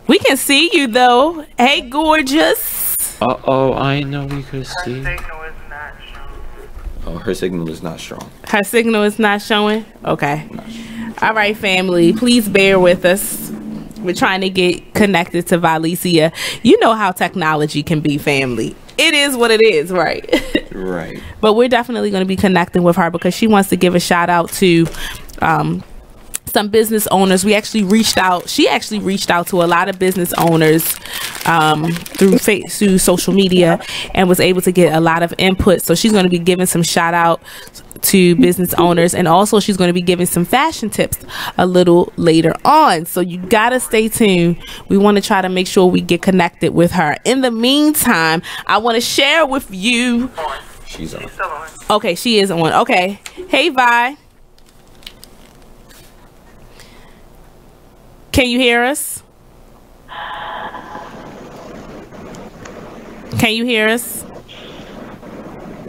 We can see you though. Hey, gorgeous. Uh-oh, I know we could see. Oh, her signal is not strong. Her signal is not showing? Okay. All right, family. Please bear with us. We're trying to get connected to Violesia. You know how technology can be, family. It is what it is, right? Right. But we're definitely going to be connecting with her because she wants to give a shout out to some business owners. She actually reached out to a lot of business owners through social media and was able to get a lot of input. So she's going to be giving some shout out to business owners, and also she's going to be giving some fashion tips a little later on. So you gotta stay tuned. We want to try to make sure we get connected with her. In the meantime, I want to share with you. She's on. Okay, she is on. Okay. Hey, Vi. Can you hear us? Can you hear us?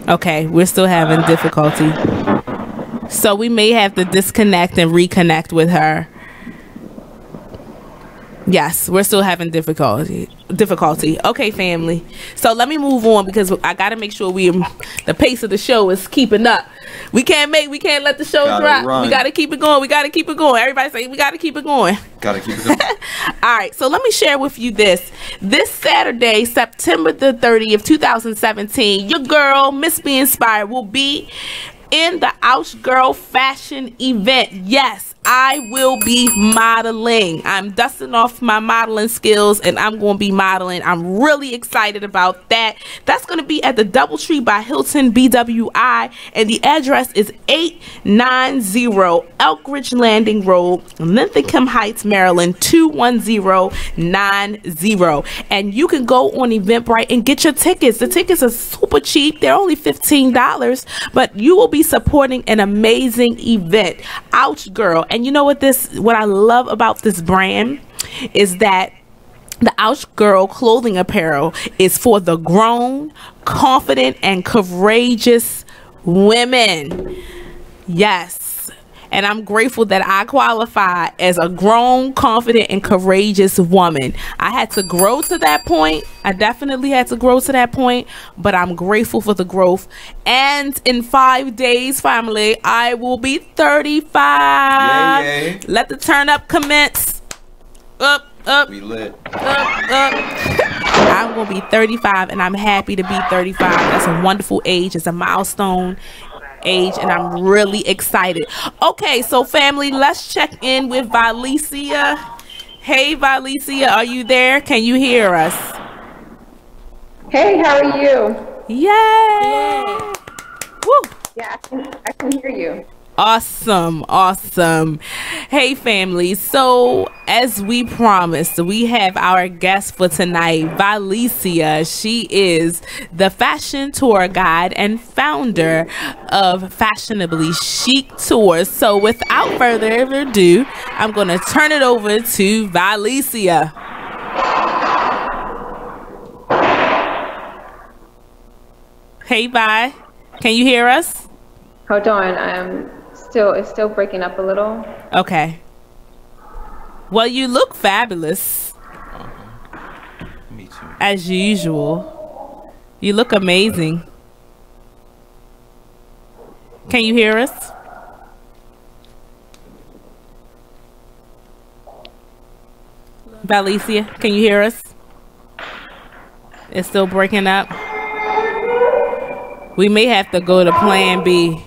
Okay, we're still having difficulty. So we may have to disconnect and reconnect with her. Yes, we're still having difficulty. Okay, family. So let me move on because I gotta make sure the pace of the show is keeping up. We can't let the show drop. Run. We gotta keep it going. Everybody say we gotta keep it going. Gotta keep it going. All right, so let me share with you this Saturday, September the 30th, 2017, your girl, Miss Be Inspired, will be in the Ouch Girl fashion event. Yes, I will be modeling. I'm dusting off my modeling skills and I'm going to be modeling. I'm really excited about that. That's going to be at the Doubletree by Hilton BWI, and the address is 890 Elkridge Landing Road, Linthicum Heights, Maryland 21090. And you can go on Eventbrite and get your tickets. The tickets are super cheap. They're only $15, but you will be supporting an amazing event. Ouch Girl. And you know what I love about this brand is that the Ouch Girl clothing apparel is for the grown, confident, and courageous women. Yes. And I'm grateful that I qualify as a grown, confident, and courageous woman. I had to grow to that point. I definitely had to grow to that point, but I'm grateful for the growth. And in 5 days, family, I will be 35. Yay. Let the turn up commence. Up. We lit. Up. I'm going to be 35, and I'm happy to be 35. That's a wonderful age. It's a milestone age, and I'm really excited. Okay, so family, let's check in with Violesia. Hey Violesia, are you there? Can you hear us? Hey, how are you? Yay! Woo! Yeah, I can hear you. Awesome. Hey family, so as we promised, we have our guest for tonight, Violesia. She is the fashion tour guide and founder of Fashionably Chic Tours. So without further ado, I'm going to turn it over to Violesia. Hey Vi, can you hear us? Hold on, it's still breaking up a little. Okay. Well, you look fabulous. Me too. As usual. You look amazing. Can you hear us? Violesia, can you hear us? It's still breaking up. We may have to go to plan B.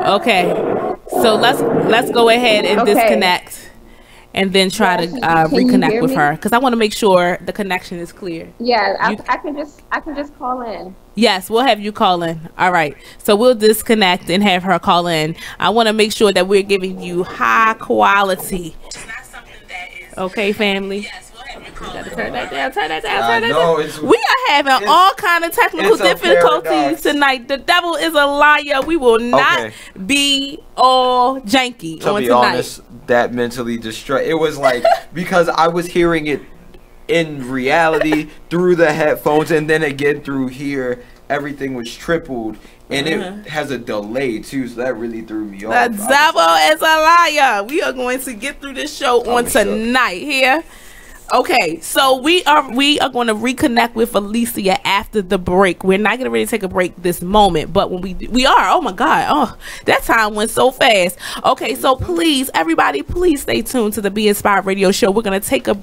Okay, so let's go ahead and disconnect, and then try to reconnect with her, because I want to make sure the connection is clear. Yeah, I can just call in. Yes, we'll have you call in. All right, so we'll disconnect and have her call in. I want to make sure that we're giving you high quality. Okay, family. You gotta turn that down. We are having all kind of technical difficulties tonight. The devil is a liar. We will not be all janky to on be tonight. Honest, that mentally destroyed. It was like, because I was hearing it in reality through the headphones, and then again through here, everything was tripled. And it has a delay too, so that really threw me off. The devil is a liar. We are going to get through this show on tonight here. Okay, so we are going to reconnect with Violesia after the break. We're not going to really take a break this moment, but when we are, oh my God, oh, that time went so fast. Okay, so please, everybody, please stay tuned to the Be Inspired Radio Show. We're going to take a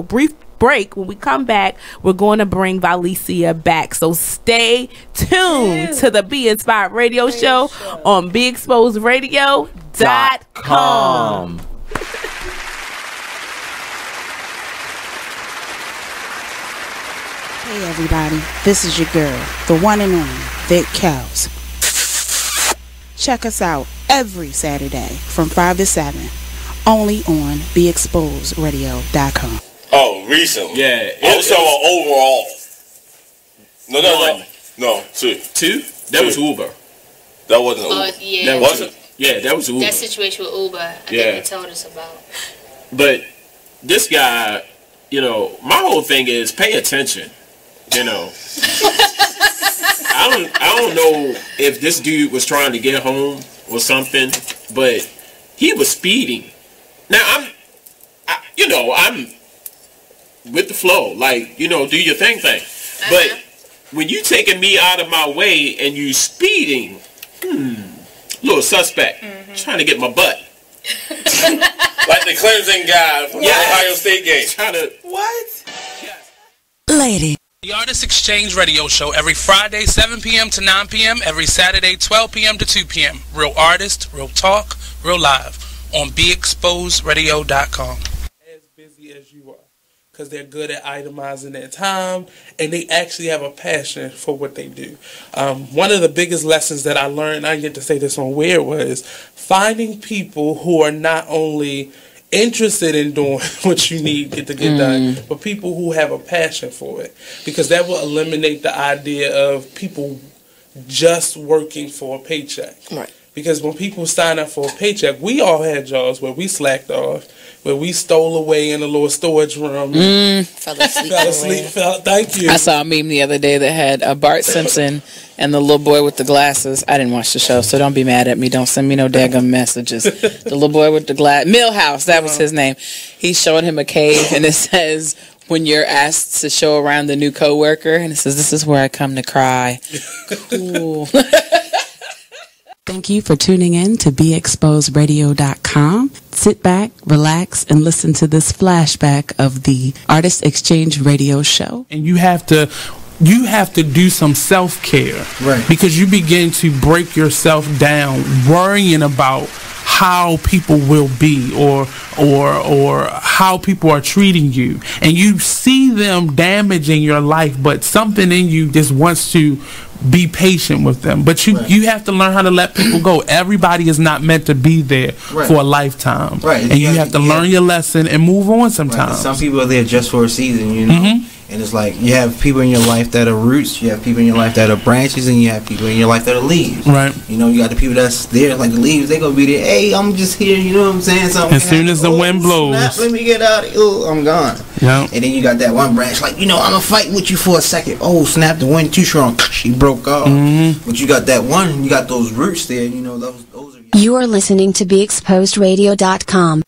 brief break. When we come back, we're going to bring Violesia back. So stay tuned to the Be Inspired Radio Show on BeExposedRadio.com. Hey everybody, this is your girl, the one and only Vic Cows. Check us out every Saturday from 5 to 7, only on BeExposedRadio.com. Oh, recently? Yeah. I was talking about overall. No, two. Two? That was Uber. That wasn't Uber. Yeah. That wasn't? Yeah, that was Uber. That situation with Uber, I think they told us about. But this guy, you know, my whole thing is pay attention. You know, I don't know if this dude was trying to get home or something, but he was speeding. Now I'm with the flow, like, you know, do your thing. But when you taking me out of my way and you speeding, little suspect, trying to get my butt. Like the Clemson guy from the Ohio State game. Trying to what? Lady. The Artist Exchange Radio Show every Friday, 7 p.m. to 9 p.m. Every Saturday, 12 p.m. to 2 p.m. Real artist, real talk, real live on BeExposedRadio.com. As busy as you are, because they're good at itemizing their time, and they actually have a passion for what they do. One of the biggest lessons that I learned, I get to say this on Weird, was finding people who are not only interested in doing what you need to get done, but people who have a passion for it, because that will eliminate the idea of people just working for a paycheck. Right. Because when people sign up for a paycheck, we all had jobs where we slacked off, where we stole away in a little storage room. Fell asleep. Thank you. I saw a meme the other day that had Bart Simpson and the little boy with the glasses. I didn't watch the show, so don't be mad at me. Don't send me no daggum messages. The little boy with the glass, Millhouse, that was his name. He's showing him a cave, and it says, when you're asked to show around the new coworker, and it says, this is where I come to cry. Cool. Thank you for tuning in to BeExposedRadio.com. Sit back, relax, and listen to this flashback of the Artist Exchange Radio Show. And you have to do some self-care, right? Because you begin to break yourself down worrying about how people will be or how people are treating you, and you see them damaging your life, but something in you just wants to be patient with them. But you have to learn how to let people go. Everybody is not meant to be there for a lifetime, right? And you have to learn your lesson and move on sometimes. Right. Some people are there just for a season, you know. And it's like you have people in your life that are roots, you have people in your life that are branches, and you have people in your life that are leaves. Right. You know, you got the people that's there, like the leaves, they gonna be there. Hey, I'm just here, you know what I'm saying? Something as soon as the wind blows, snap, let me get out of here. Oh, I'm gone. Yeah. And then you got that one branch, like, you know, I'm gonna fight with you for a second. Oh, snap, the wind too strong. She broke off. But you got that one, you got those roots there, you know, those are. You are listening to BeExposedRadio.com.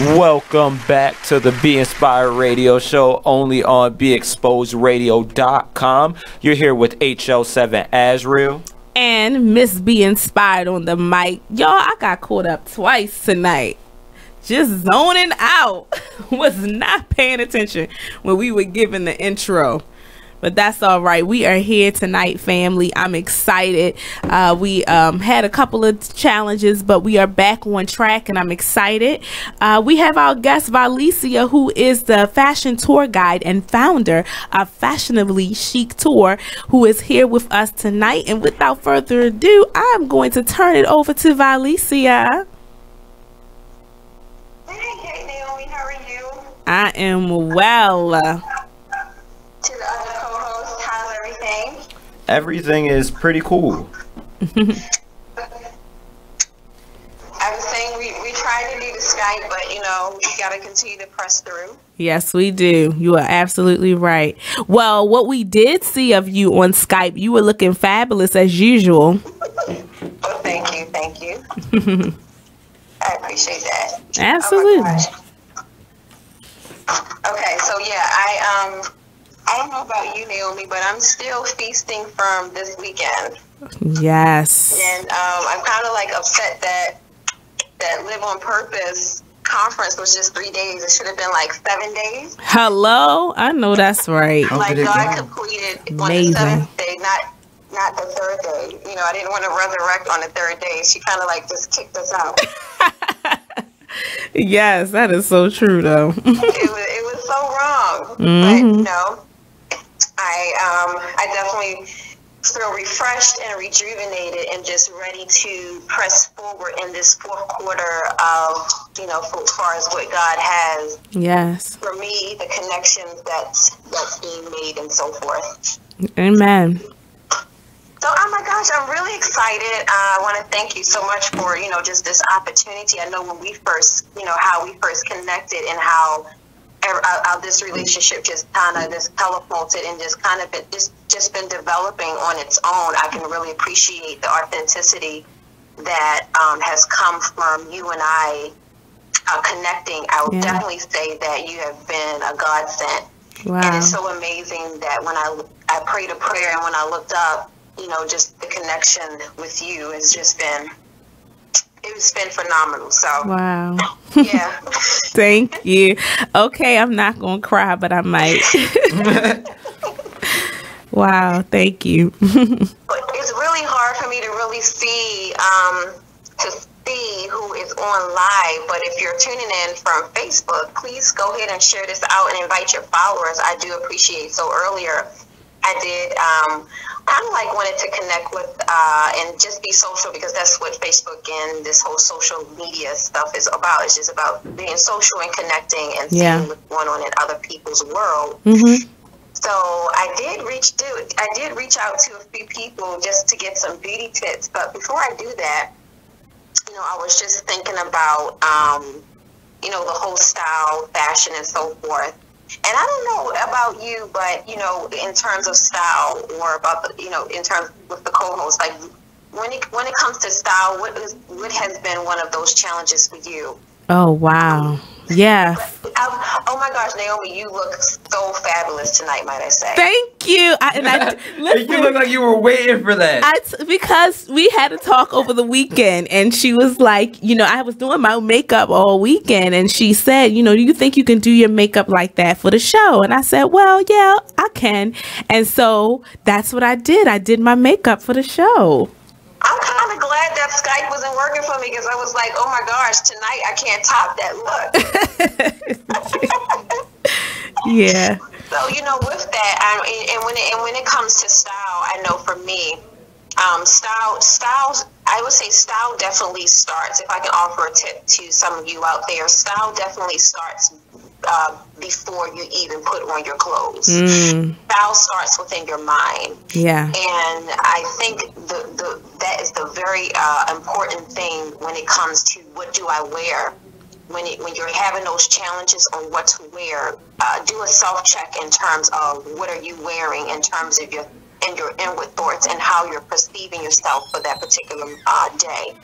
Welcome back to the Be Inspired Radio Show, only on BeExposedRadio.com. You're here with HLVII Azrael. And Miss Be Inspired on the mic. Y'all, I got caught up twice tonight. Just zoning out. Was not paying attention when we were giving the intro. But that's all right. We are here tonight, family. I'm excited. We had a couple of challenges, but we are back on track, and I'm excited. We have our guest, Violesia, who is the fashion tour guide and founder of Fashionably Chic Tour, who is here with us tonight. And without further ado, I'm going to turn it over to Violesia. Hey, Naomi, how are you? I am well. To the other co-host, how's everything? Everything is pretty cool. I was saying we tried to do the Skype, but you know, we got to continue to press through. Yes, we do. You are absolutely right. Well, what we did see of you on Skype, you were looking fabulous as usual. Oh, thank you. I appreciate that. Absolutely. Okay, so yeah, I don't know about you, Naomi, but I'm still feasting from this weekend. Yes. And I'm kind of like upset that Live on Purpose conference was just 3 days. It should have been like 7 days. Hello? I know that's right. Like God completed on the seventh day, not the third day. You know, I didn't want to resurrect on the third day. She kind of like just kicked us out. Yes, that is so true, though. it was so wrong. But you know, I definitely feel refreshed and rejuvenated and just ready to press forward in this fourth quarter of, you know, as far as what God has. Yes. For me, the connections that's being made and so forth. Amen. So, oh my gosh, I'm really excited. I want to thank you so much for, just this opportunity. I know when we first, how we first connected and how this relationship just kind of just teleported and just kind of just been developing on its own. I can really appreciate the authenticity that has come from you and I connecting. I would definitely say that you have been a godsend. Wow. And it's so amazing that when I prayed a prayer and when I looked up, just the connection with you has just been, it's been phenomenal. So wow. Yeah. Thank you. Okay, I'm not gonna cry, but I might. Wow, thank you. But it's really hard for me to really see who is on live. But if you're tuning in from Facebook, please go ahead and share this out and invite your followers. I do appreciate. So earlier I did kind of like wanted to connect with and just be social, because that's what Facebook and this whole social media stuff is about. It's just about being social and connecting and seeing what's going on in other people's world. So I did reach out to a few people just to get some beauty tips. But before I do that, I was just thinking about the whole style, fashion, and so forth. And I don't know about you, but, in terms of style, or about, in terms with the co-host, like when it comes to style, what has been one of those challenges for you? Oh, wow. Yeah. Oh my gosh, Naomi, you look so fabulous tonight, might I say. Thank you. You look like you were waiting for that. Because we had a talk over the weekend, and she was like, I was doing my makeup all weekend, and she said, do you think you can do your makeup like that for the show? And I said, well, yeah, I can. And so that's what I did. I did my makeup for the show. I'm kind of glad that Skype wasn't working for me, because I was like, oh my gosh, tonight I can't top that look. Yeah. So, with that, and when it comes to style, I know for me, style, I would say style definitely starts, if I can offer a tip to some of you out there, style definitely starts before you even put on your clothes. Style starts within your mind. Yeah. And I think that is the very important thing when it comes to what do I wear. When you're having those challenges on what to wear, do a self-check in terms of what are you wearing in terms of your inward thoughts and how you're perceiving yourself for that particular day.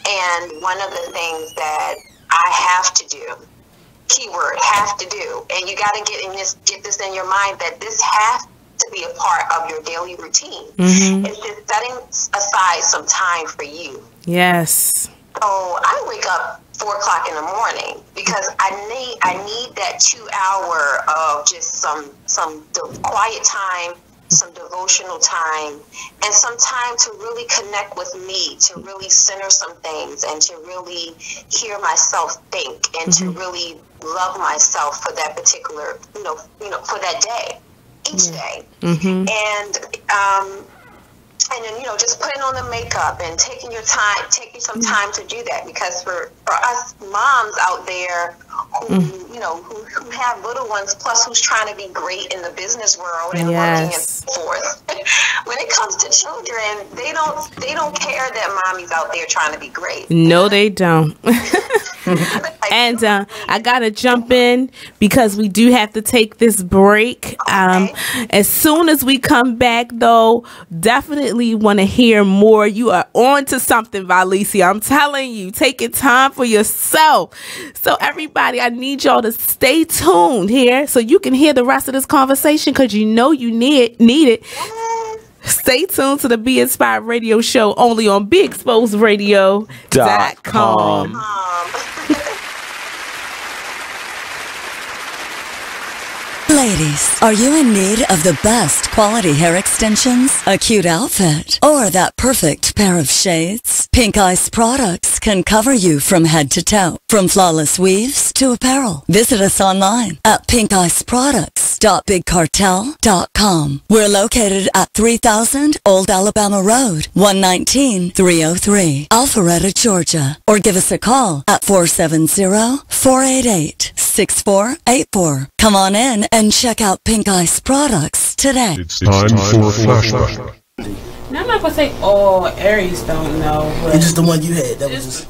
And one of the things that I have to do, keyword have to do, and you got to get this in your mind, that this has to be a part of your daily routine. It's just setting aside some time for you. Yes. So I wake up 4 o'clock in the morning because I need that 2 hour of just some quiet time, some devotional time, and some time to really connect with me, to really center some things, and to really hear myself think, and to really love myself for that particular, for that day, each day. And then, just putting on the makeup and taking some time to do that, because for us moms out there who have little ones, plus who's trying to be great in the business world and working and so forth, when it comes to children, they don't care that mommy's out there trying to be great. No, they don't. And I gotta jump in because we do have to take this break. As soon as we come back, though, definitely want to hear more. You are on to something, Violesia. I'm telling you, taking time for yourself. So everybody, I need y'all to stay tuned here so you can hear the rest of this conversation, because you need it. Stay tuned to the Be Inspired Radio Show only on BeExposedRadio.com. Ladies, are you in need of the best quality hair extensions, a cute outfit, or that perfect pair of shades? Pink Ice Products can cover you from head to toe, from flawless weaves to apparel. Visit us online at pinkiceproducts.bigcartel.com. We're located at 3000 Old Alabama Road, 119-303, Alpharetta, Georgia. Or give us a call at 470-488-6484. Come on in and check out Pink Ice Products today. It's time for a flashback. Now, I'm not gonna say all Aries don't know, but It's just the one you had. That was just.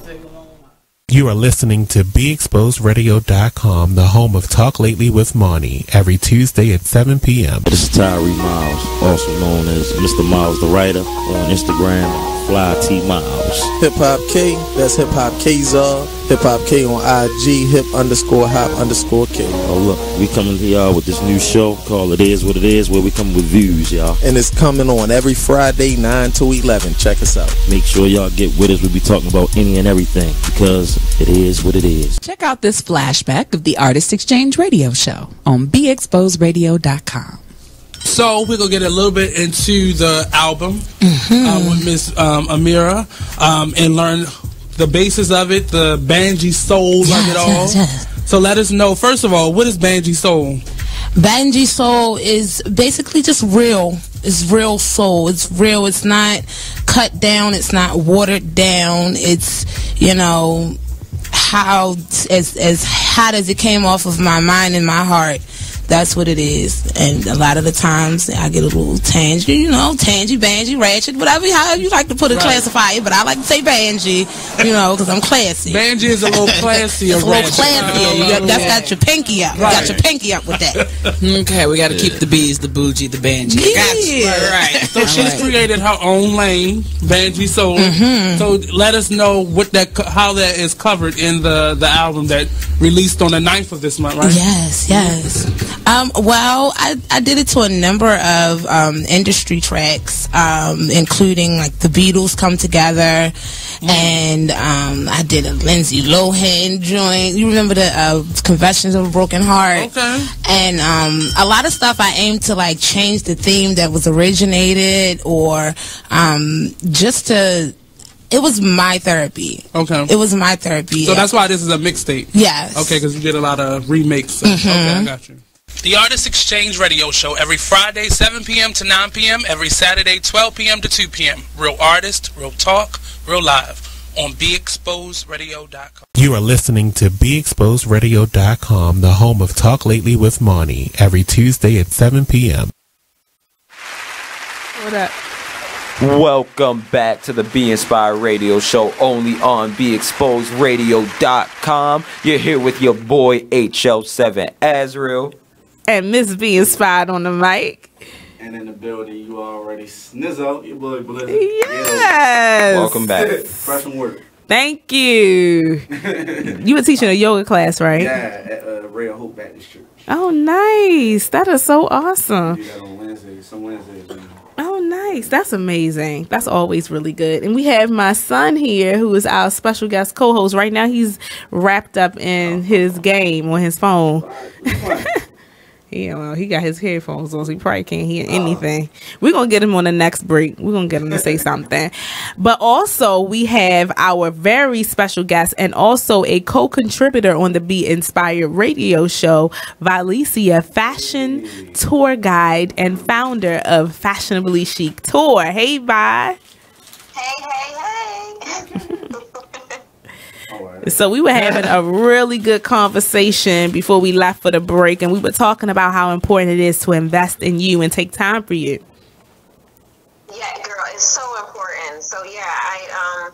You are listening to BeExposedRadio.com, the home of Talk Lately with Monty, every Tuesday at 7 p.m. This is Tyree Miles, also known as Mr. Miles the Writer, on Instagram, Fly T Miles. Hip Hop K, that's Hip Hop Kzar. Hip Hop K on IG, hip_hop_K. Oh look, we coming to y'all with this new show called It Is What It Is, where we come with views, y'all. And it's coming on every Friday, 9 to 11. Check us out. Make sure y'all get with us. We'll be talking about any and everything, because it is what it is. Check out this flashback of the Artist Exchange Radio Show on BeExposedRadio.com. So we're gonna get a little bit into the album with Miss Amira and learn the basis of it, the Banji soul of it all. Yes. So let us know, first of all, what is Banji soul? Banji soul is basically just real. It's real soul. It's real. It's not cut down. It's not watered down. It's, you know, how as hot as it came off of my mind and my heart. That's what it is. And a lot of the times I get a little tangy, you know, tangy, bangy, ratchet, whatever, how you like to put it, classify it, but I like to say bangy, you know, because I'm classy. Banji is a little classier. It's a little classier. That's got your pinky up. Right. You got your pinky up with that. Okay, we got to keep the B's, the bougie, the banji. Yeah. Right. So she's created her own lane, Banji soul. So let us know how that is covered in the album that released on the 9th of this month, right? Yes. Well, I did it to a number of industry tracks, including like the Beatles Come Together, and I did a Lindsay Lohan joint. You remember the Confessions of a Broken Heart? Okay. And a lot of stuff I aimed to like change the theme that was originated, or just to. It was my therapy. Okay. It was my therapy. So that's why this is a mixtape. Yes. Okay, because you did a lot of remakes. Okay, I got you. The Artist Exchange Radio Show every Friday, 7 p.m. to 9 p.m. Every Saturday, 12 p.m. to 2 p.m. Real artist, real talk, real live on BeExposedRadio.com. You are listening to BeExposedRadio.com, the home of Talk Lately with Monty, every Tuesday at 7 p.m. What up? Welcome back to the Be Inspired Radio Show, only on BeExposedRadio.com. You're here with your boy HL7 Azrael. And Miss Be Inspired on the mic. And in the building, you already snizzo, your boy Blizzard. Yes. Welcome back. Fresh from work. Thank you. You were teaching a yoga class, right? Yeah, at Real Hope Baptist Church. Oh, nice. That is so awesome. We do that on Wednesdays, some Wednesdays. You know. Oh, nice. That's amazing. That's always really good. And we have my son here, who is our special guest co-host. Right now, he's wrapped up in his game on his phone. Yeah, well, he got his headphones on, so he probably can't hear anything. We're going to get him on the next break. We're going to get him to say something. But also, we have our very special guest and also a co-contributor on the Be Inspired Radio Show, Violesia, fashion tour guide and founder of Fashionably Chic Tour. Hey, Vi. So we were having a really good conversation before we left for the break, and we were talking about how important it is to invest in you and take time for you. Yeah, girl, it's so important. So yeah, I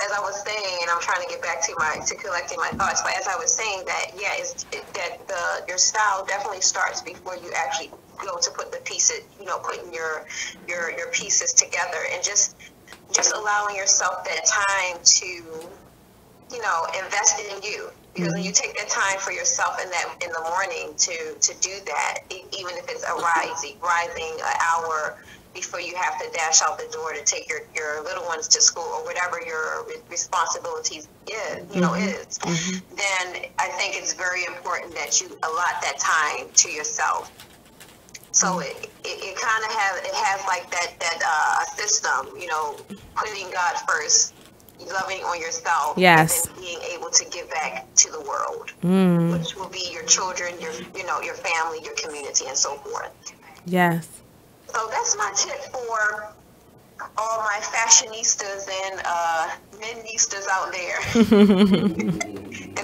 as I was saying, and I'm trying to get back to collecting my thoughts, but as I was saying that, yeah, your style definitely starts before you actually go to put the pieces, putting your pieces together, and just allowing yourself that time to invest in you, because when you take that time for yourself in the morning to do that, even if it's rising an hour before you have to dash out the door to take your little ones to school or whatever your responsibilities is, then I think it's very important that you allot that time to yourself. So it kind of has like that system, putting God first, loving on yourself, yes, and then being able to give back to the world, which will be your children, your family, your community, and so forth. Yes. So that's my tip for all my fashionistas and menistas out there in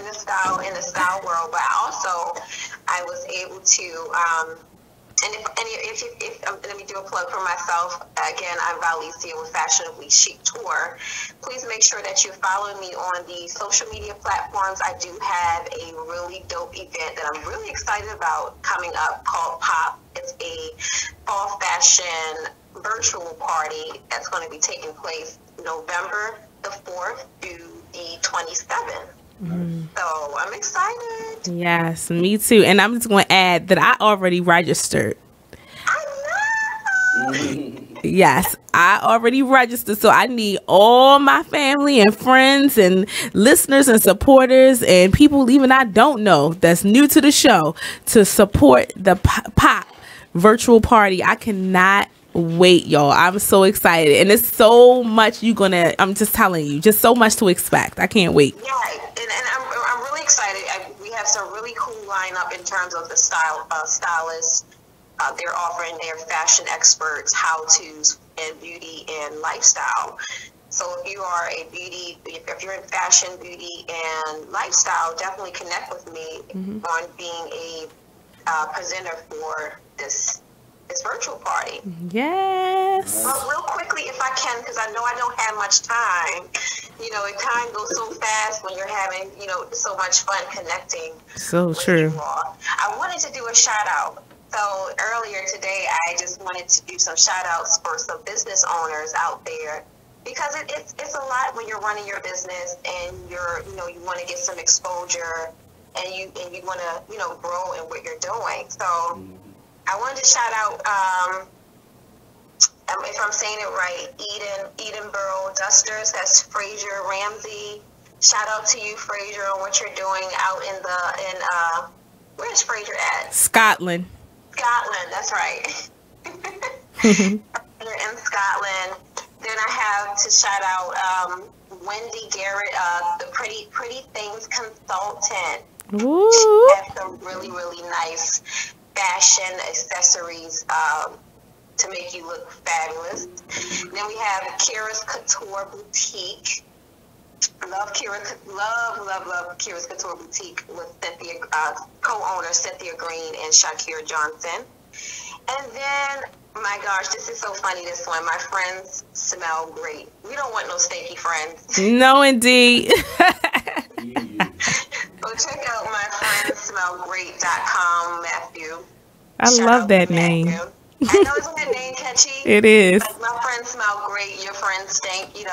the style world. But also, I was able to if let me do a plug for myself. Again, I'm Violesia with Fashionably Chic Tour. Please make sure that you follow me on the social media platforms. I do have a really dope event that I'm really excited about coming up called Pop. It's a fall fashion virtual party that's going to be taking place November the 4th through the 27th. So I'm excited. Yes, me too. And I'm just going to add that I already registered. Yes, I already registered. So I need all my family and friends and listeners and supporters and people even I don't know that's new to the show to support the Pop virtual party. I cannot wait, y'all. I'm so excited. And it's so much I'm just telling you, just so much to expect. I can't wait. Yeah, and I'm really excited. We have some really cool lineup in terms of the stylists. They're offering their fashion experts how-tos in beauty and lifestyle. So if you are if you're in fashion, beauty, and lifestyle, definitely connect with me on being a presenter for this virtual party. Yes. But real quickly, if I can, because I know I don't have much time. You know, time goes so fast when you're having, so much fun connecting. So true. I wanted to do a shout out. So earlier today, I just wanted to do some shout outs for some business owners out there, because it's a lot when you're running your business and you want to get some exposure and you want to, grow in what you're doing. So I wanted to shout out, if I'm saying it right, Edenborough Dusters. That's Fraser Ramsey. Shout out to you, Fraser, on what you're doing out in where's Fraser at? Scotland. Scotland, that's right. You're in Scotland. Then I have to shout out Wendy Garrett, the Pretty Things Consultant. Ooh. She has some really, really nice fashion accessories to make you look fabulous. Then we have Kira's Couture Boutique. Love Kira's Couture Boutique with Cynthia, co-owner Cynthia Green and Shakira Johnson. And then, my gosh, this is so funny, this one. My friends smell great. We don't want no stinky friends. No, indeed. So check out myfriendsmellgreat.com, Matthew. I love that name. Matthew. I know, isn't that name catchy? It is. Like, my friends smell great, your friends stink, but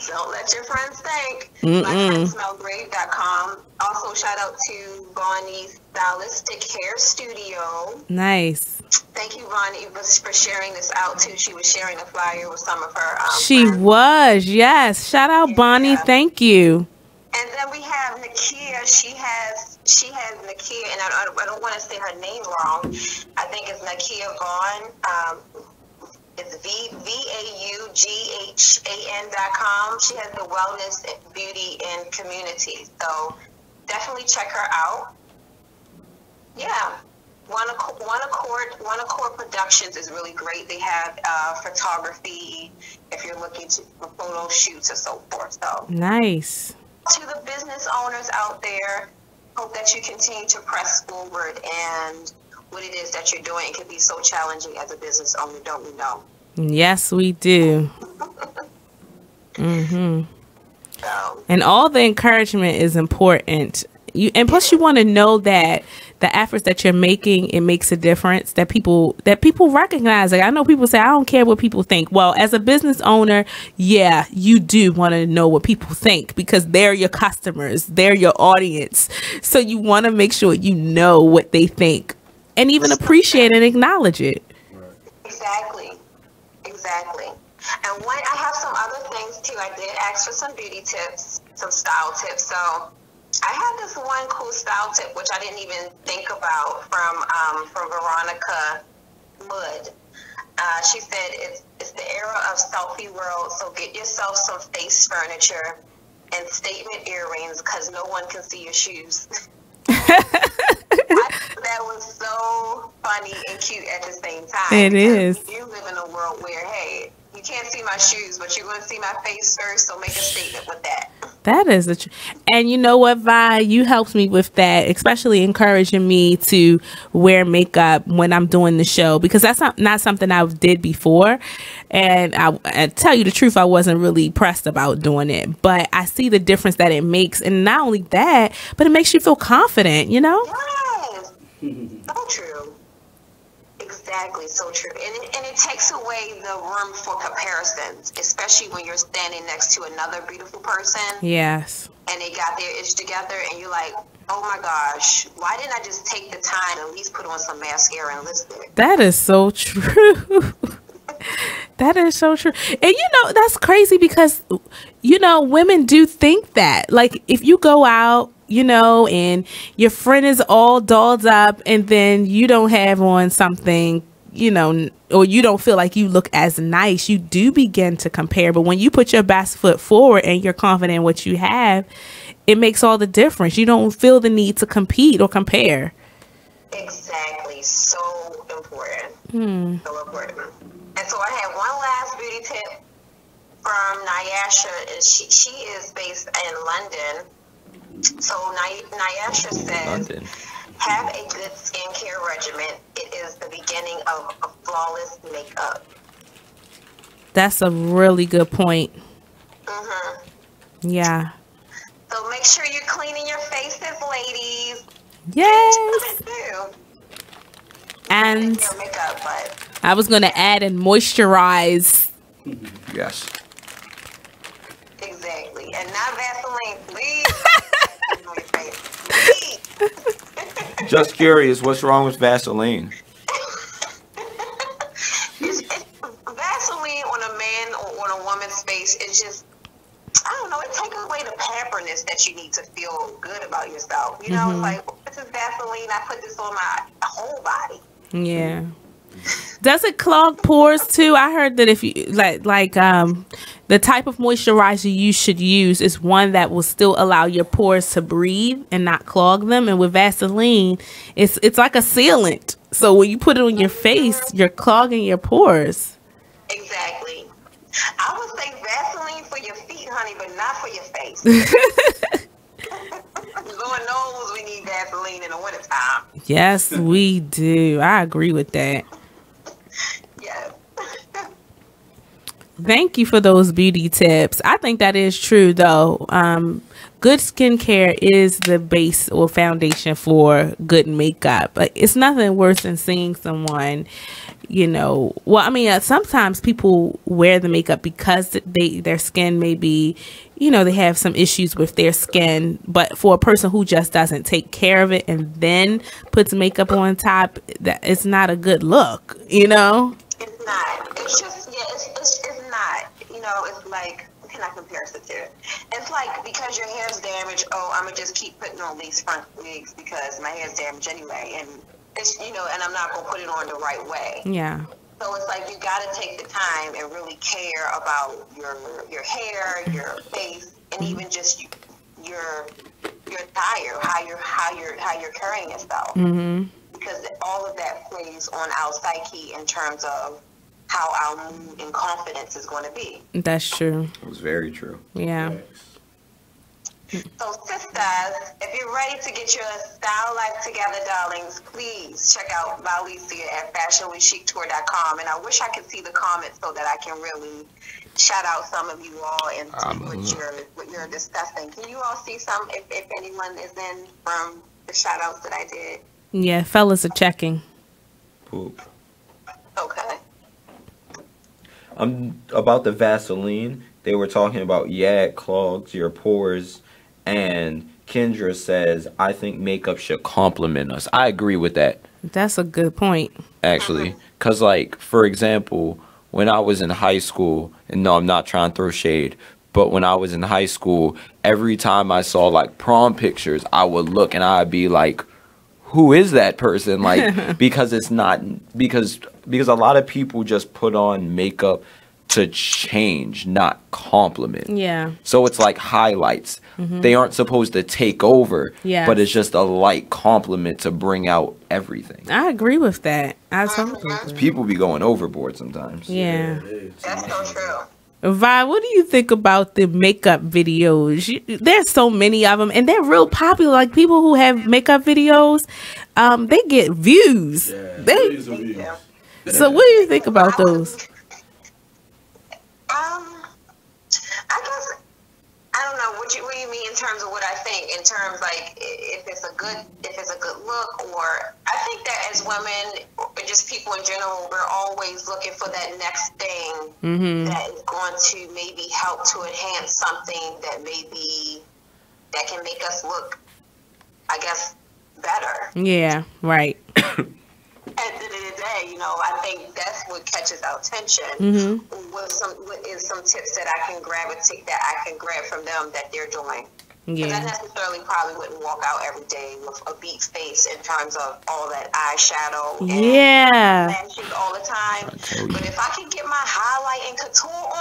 don't let your friends stink. MyFriendsSmellGreat.com. Also, shout out to Bonnie's Stylistic Hair Studio. Nice. Thank you, Bonnie, for sharing this out too. She was sharing a flyer with some of her. She friends. was, yes. Shout out, Bonnie. Thank you. And then we have Nakia. She has Nakia, and I don't want to say her name wrong. I think it's Nakia Vaughn. It's VAUGHAN.com. She has the wellness, beauty, and community. So definitely check her out. Yeah. One Accord Productions is really great. They have photography if you're looking for photo shoots or so forth. So nice. To the business owners out there, hope that you continue to press forward, and what it is that you're doing. It can be so challenging as a business owner, don't we know? Yes, we do. And all the encouragement is important. And plus, you want to know that the efforts that you're making, it makes a difference. That people recognize. Like, I know people say, I don't care what people think. Well, as a business owner, yeah, you do want to know what people think, because they're your customers, they're your audience. So you want to make sure you know what they think and even appreciate and acknowledge it. Exactly. And I have some other things too. I did ask for some beauty tips, some style tips. So I had this one cool style tip, which I didn't even think about, from Veronica Mudd. She said it's the era of selfie world, so get yourself some face furniture and statement earrings, because no one can see your shoes. That was so funny and cute at the same time. It is. You live in a world where, hey, You can't see my shoes, but you're going to see my face first, so make a statement with that. That is the truth. And you know what, Vi? You helped me with that, especially encouraging me to wear makeup when I'm doing the show, because that's not something I did before. And I tell you the truth, I wasn't really pressed about doing it. But I see the difference that it makes. And not only that, but it makes you feel confident, you know? Yes. So true. Exactly, so true. And it takes away the room for comparisons, especially when you're standing next to another beautiful person. Yes. And they got their ish together, and you're like, oh my gosh, why didn't I just take the time to at least put on some mascara and lipstick? That is so true. That is so true. And you know, that's crazy because, you know, women do think that. Like, if you go out, you know, and your friend is all dolled up and then you don't have on something, you know, or you don't feel like you look as nice, you do begin to compare. But when you put your best foot forward and you're confident in what you have, it makes all the difference. You don't feel the need to compete or compare. Exactly. So important. So important. And so I have one last beauty tip from Nyasha. She is based in London. So Nyasha says, have a good skincare regimen. It is the beginning of a flawless makeup. That's a really good point. Yeah. So make sure you're cleaning your faces, ladies. Yes. And makeup, but I was going to add and moisturize. Yes. Exactly. And not Vaseline, please. Just curious, what's wrong with Vaseline? Vaseline on a man or on a woman's face is just, I don't know, it takes away the pamperness that you need to feel good about yourself. You know, like, this is Vaseline, I put this on my whole body. Yeah. Does it clog pores too? I heard that if you like the type of moisturizer you should use is one that will still allow your pores to breathe and not clog them. And with Vaseline, it's like a sealant. So when you put it on your face, you're clogging your pores. Exactly. I would say Vaseline for your feet, honey, but not for your face. Lord knows we need Vaseline in the wintertime. Yes, we do. I agree with that. Yes. Thank you for those beauty tips. I think that is true, though. Good skincare is the base or foundation for good makeup. But it's nothing worse than seeing someone, you know. Well, I mean, sometimes people wear the makeup because their skin may be, you know, they have some issues with their skin. But for a person who just doesn't take care of it and then puts makeup on top, that it's not a good look, you know. It's not. It's just, yeah, it's not. You know, it's like, what can I compare it to? It's like, because your hair's damaged, oh, I'm going to just keep putting on these front wigs because my hair's damaged anyway. And, it's, you know, and I'm not going to put it on the right way. Yeah. So it's like, you got to take the time and really care about your hair, your face, and even just your attire, how you're carrying yourself. Because all of that plays on our psyche in terms of how our mood and confidence is going to be. That's true. It was very true. Yeah. So, sisters, if you're ready to get your style life together, darlings, please check out Violesia at fashionwithchictour.com. And I wish I could see the comments so that I can really shout out some of you all and see what you're discussing. Can you all see some, if anyone is in from the shout outs that I did? Yeah, fellas are checking. Poop. Okay. About the Vaseline, they were talking about, yeah, it clogs your pores, and Kendra says, I think makeup should complement us. I agree with that. That's a good point. Actually, because, like, for example, when I was in high school, and no, I'm not trying to throw shade, but when I was in high school, every time I saw, like, prom pictures, I would look and I'd be like, who is that person? Like, because it's not, because a lot of people just put on makeup to change, not compliment. Yeah. So it's like highlights. They aren't supposed to take over, but it's just a light compliment to bring out everything. I agree with that. I totally agree. People be going overboard sometimes. Yeah. That's so true. Vi, what do you think about the makeup videos? There's so many of them, and they're real popular. Like, people who have makeup videos, they get views. So what do you think about those? I guess I don't know. What do you mean in terms of what I think? In terms like if it's a good look, or I think that as women or just people in general, we're always looking for that next thing that is going to maybe help to enhance something that can make us look, I guess, better. Yeah, right. At the end of the day, I think that's what catches our attention. What is some tips that I can grab from them that they're doing? Because I necessarily probably wouldn't walk out every day with a beat face in terms of all that eyeshadow and lashes all the time. But if I can get my highlight and contour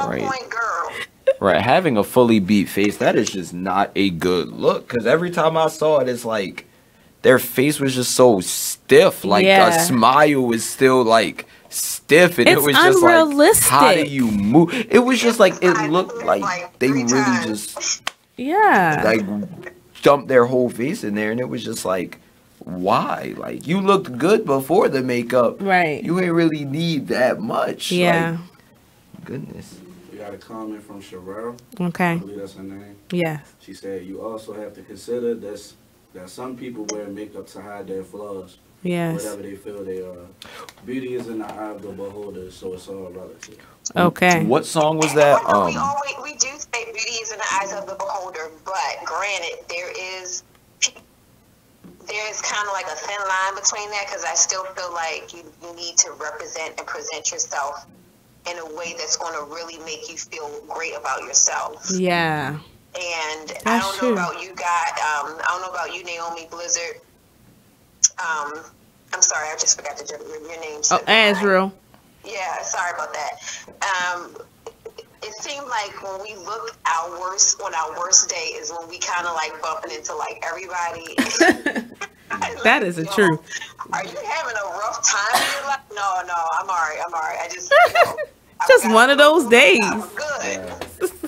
on point, girl. Right, having a fully beat face, that is just not a good look. Because every time I saw it, it's like their face was just so stiff. Like a smile was still like stiff, and it's it was just unrealistic. like, how do you move? It was just like it looked like they really just like dumped their whole face in there, and it was just like, why? Like, you looked good before the makeup, right? You ain't really need that much. Yeah. Like, goodness. We got a comment from Sherelle. Okay. I believe that's her name. Yes. She said, you also have to consider that some people wear makeup to hide their flaws. Yes. Whatever they feel they are. Beauty is in the eye of the beholder, so it's all relative. Okay. What song was that? We do say beauty is in the eyes of the beholder, but granted, there is kind of like a thin line between that, because I still feel like you need to represent and present yourself in a way that's going to really make you feel great about yourself. Yeah. And I don't know about you guys. I don't know about you, Naomi Blizzard. I'm sorry, I just forgot your name. Oh, Azrael. Yeah, sorry about that. It seemed like when we look our worst day is when we kind of like bumping into like everybody. That is the truth. Are you having a rough time in your life? No, I'm all right. I just just one of those days. Good.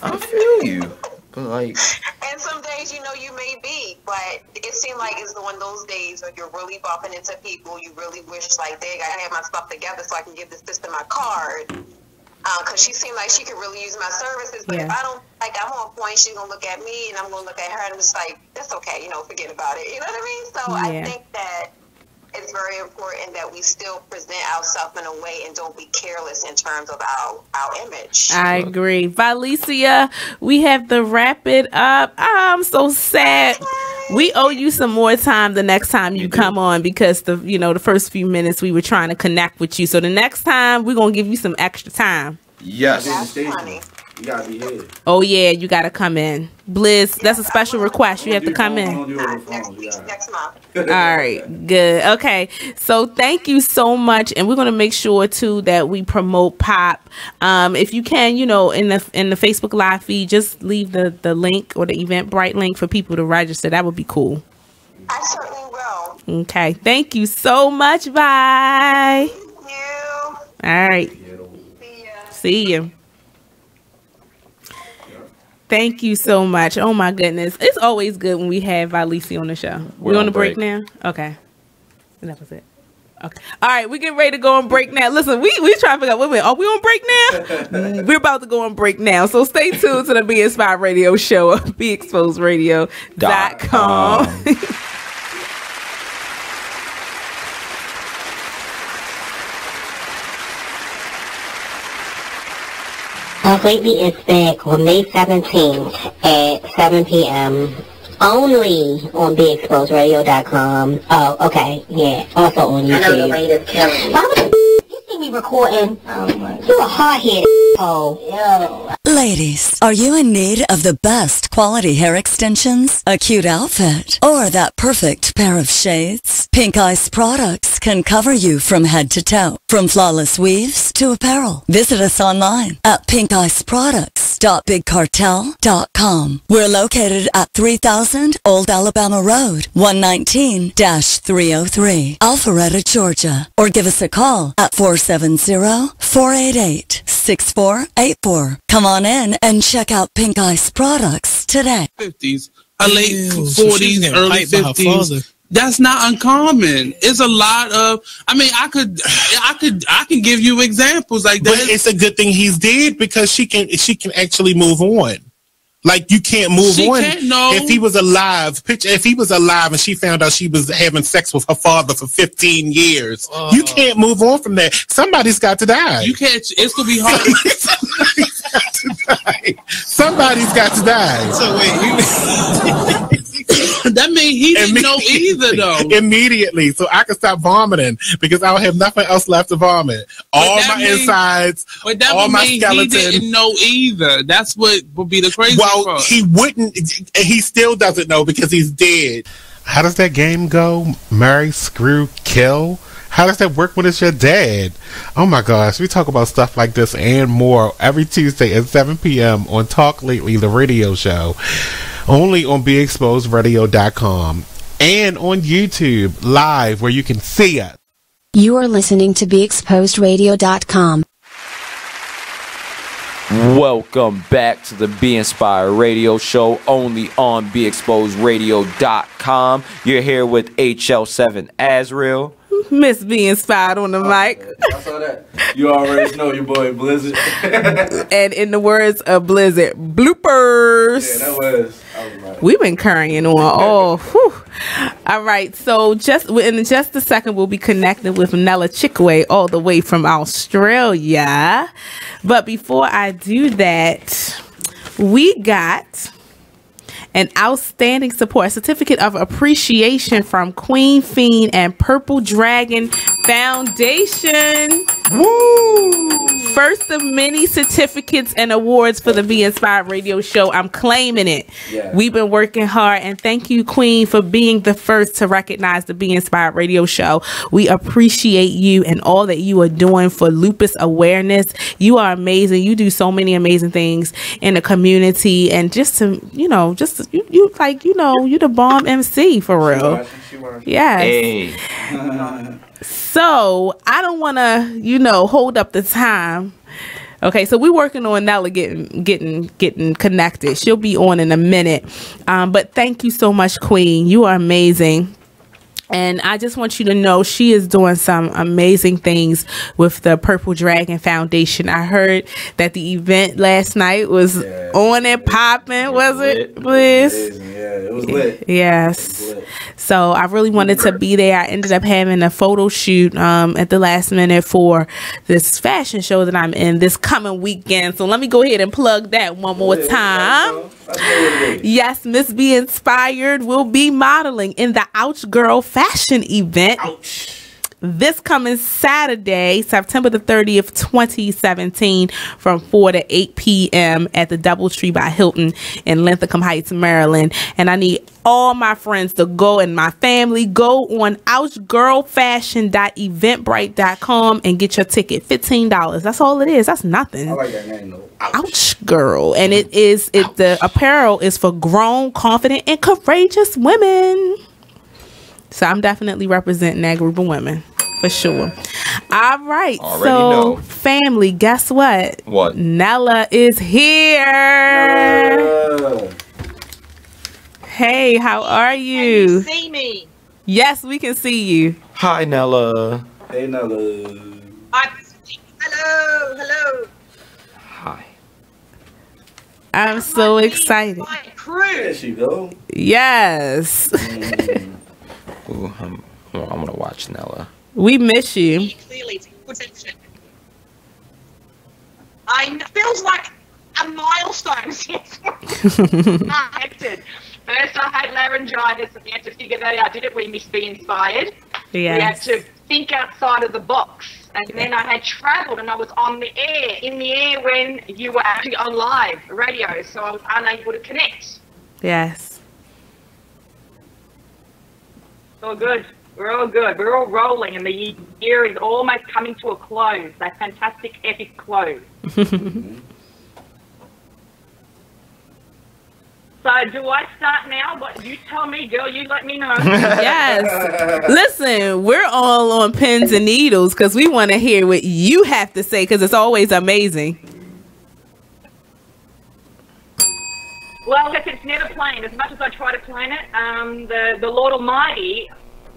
I feel you. Like, and some days, you may be, but it seemed like it's one of those days when you're really bumping into people. You really wish, like, dang, I have my stuff together so I can give this sister my card. Because she seemed like she could really use my services. But if I don't, like, I'm on point, she's going to look at me and I'm going to look at her and I'm just like, that's okay, forget about it. You know what I mean? So I think that it's very important that we still present ourselves in a way and don't be careless in terms of our image. I agree. Violesia, we have to wrap it up. I'm so sad. We owe you some more time the next time you come on, because the first few minutes we were trying to connect with you. So the next time we're going to give you some extra time. Yes. You gotta be here. Oh yeah, you gotta come in, Blizz. That's a special request. You have to come in. Next month. All right, good. Okay, so thank you so much, and we're gonna make sure too that we promote Pop. If you can, in the Facebook Live feed, just leave the link or the Eventbrite link for people to register. That would be cool. I certainly will. Okay, thank you so much. Bye. Thank you. All right. See you. Thank you so much. Oh my goodness. It's always good when we have Violesia on the show. We're on the break now? Okay. And that was it. Okay. All right, we get ready to go on break now. Listen, we trying to figure out, wait a minute, are we on break now? We're about to go on break now. So stay tuned to the Be Inspired Radio Show at BeExposedRadio.com. Completely is back on May 17th at 7 p.m. only on BeExposedRadio.com. Oh, okay, yeah. Also on YouTube. I know the latest killing. Why would you see me be recording. You a hard-headed asshole. Ladies, are you in need of the best quality hair extensions, a cute outfit, or that perfect pair of shades? Pink Ice products can cover you from head to toe, from flawless weaves to apparel. Visit us online at pinkiceproducts.bigcartel.com. We're located at 3000 Old Alabama Road, 119-303, Alpharetta, Georgia. Or give us a call at 470-488-6484. Come on in and check out Pink Ice products today. 50s, a late 40s, early 50s. That's not uncommon. It's a lot of. I mean, I can give you examples like that. But it's a good thing he's dead because she can actually move on. Like, you can't move on. If he was alive, if he was alive and she found out she was having sex with her father for 15 years, you can't move on from that. Somebody's got to die. You can't. It's gonna be hard. Somebody's got to die. So wait, that means he didn't know either, though. Immediately, so I can stop vomiting because I don't have nothing else left to vomit. All my insides, all my skeleton. He didn't know either. That's what would be the crazy part. Well, he wouldn't. He still doesn't know because he's dead. How does that game go? Marry, screw, kill? How does that work when it's your dad? Oh my gosh, we talk about stuff like this and more every Tuesday at 7 p.m. on Talk Lately, the radio show. Only on BeExposedRadio.com and on YouTube live where you can see us. You are listening to BeExposedRadio.com. Welcome back to the Be Inspired Radio Show, only on BeExposedRadio.com. You're here with HL7 Azrael. Miss Be Inspired on the mic. I saw that. You already know your boy Blizzard. And in the words of Blizzard, bloopers. Yeah, that was right. We've been carrying on. Oh, whew. All right. So in just a second, we'll be connecting with Nella Chikwe all the way from Australia. But before I do that, we got an outstanding support certificate of appreciation from Queen Fiend and Purple Dragon Foundation. Woo! First of many certificates and awards for the Be Inspired Radio Show. I'm claiming it. Yeah. We've been working hard, and thank you, Queen, for being the first to recognize the Be Inspired Radio Show. We appreciate you and all that you are doing for lupus awareness. You are amazing. You do so many amazing things in the community, and just to, you the bomb MC for real. Yes. Hey. So I don't want to, hold up the time. Okay, so we're working on Nella getting connected. She'll be on in a minute. But thank you so much, Queen. You are amazing. And I just want you to know she is doing some amazing things with the Purple Dragon Foundation. I heard that the event last night was on and popping. Was it, Bliss? Yeah, it was lit. Yes. It was lit. So I really wanted to be there. I ended up having a photo shoot at the last minute for this fashion show that I'm in this coming weekend. So let me go ahead and plug that one more time. Yes, Miss Be Inspired will be modeling in the Ouch Girl fashion event. Ouch. This coming Saturday, September the 30th, 2017, from 4 to 8 p.m. at the Doubletree by Hilton in Linthicum Heights, Maryland. And I need all my friends to go, and my family, go on ouchgirlfashion.eventbrite.com and get your ticket. $15. That's all it is. That's nothing. I like that name though. Ouch Girl. And the apparel is for grown, confident, and courageous women. So I'm definitely representing that group of women for sure. All right. So family, guess what? What? Nella is here. Hey, how are you? Can you see me? Yes, we can see you. Hi, Nella. Hey, Nella. Hello. Hi. I'm so excited. There she go. Yes. Ooh, I'm gonna watch Nella. We miss you. Clearly, it feels like a milestone since connected. First, I had laryngitis, and we had to figure that out. Did it? We must be inspired. We had Yes. to think outside of the box. And then I had traveled and I was in the air when you were actually on live radio. So I was unable to connect. Yes. It's all good. We're all good. We're all rolling, and the year is almost coming to a close. That fantastic, epic close. So, do I start now? What you tell me, girl? You let me know. Yes. Listen, we're all on pins and needles because we want to hear what you have to say because it's always amazing. Well, it's never plain. As much as I try to plan it, the Lord Almighty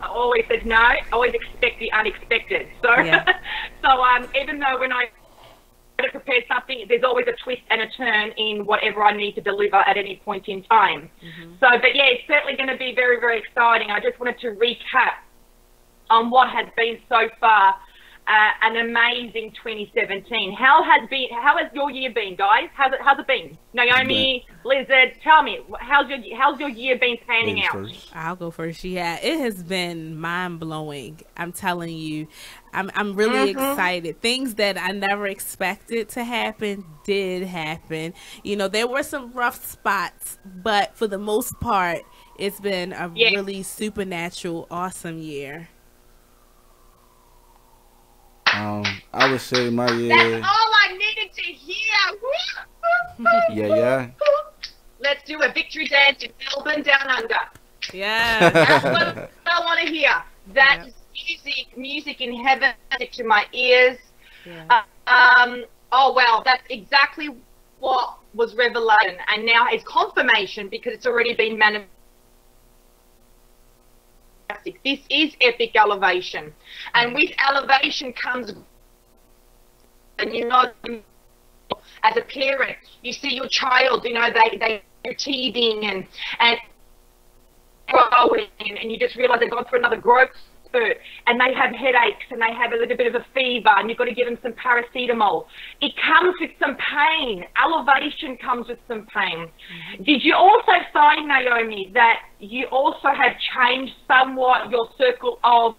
always says no. Always expect the unexpected. So, even though when I to prepare something, there's always a twist and a turn in whatever I need to deliver at any point in time. So, but yeah, it's certainly going to be very, very exciting. I just wanted to recap on what has been so far an amazing 2017. How has your year been, guys? How's it been? Naomi, Lizard, tell me, how's your year been panning out? I'll go first. Yeah, it has been mind blowing. I'm telling you, I'm really excited. Things that I never expected to happen did happen. You know, there were some rough spots, but for the most part, it's been a really supernatural, awesome year. I would say my year. That's all I needed to hear. Yeah. Let's do a victory dance in Melbourne Down Under. Yeah. That's what I want to hear. That's music in heaven to my ears. Yeah. Oh, well, that's exactly what was revelation. And now it's confirmation because it's already been manifested. This is epic elevation, and with elevation comes, and you know, as a parent, you see your child, you know, they're teething and growing, and you just realize they've gone through another growth spurt, and they have headaches, and they have a little bit of a fever, and you've got to give them some paracetamol. It comes with some pain. Elevation comes with some pain. Did you also find, Naomi, that you also have changed somewhat your circle of...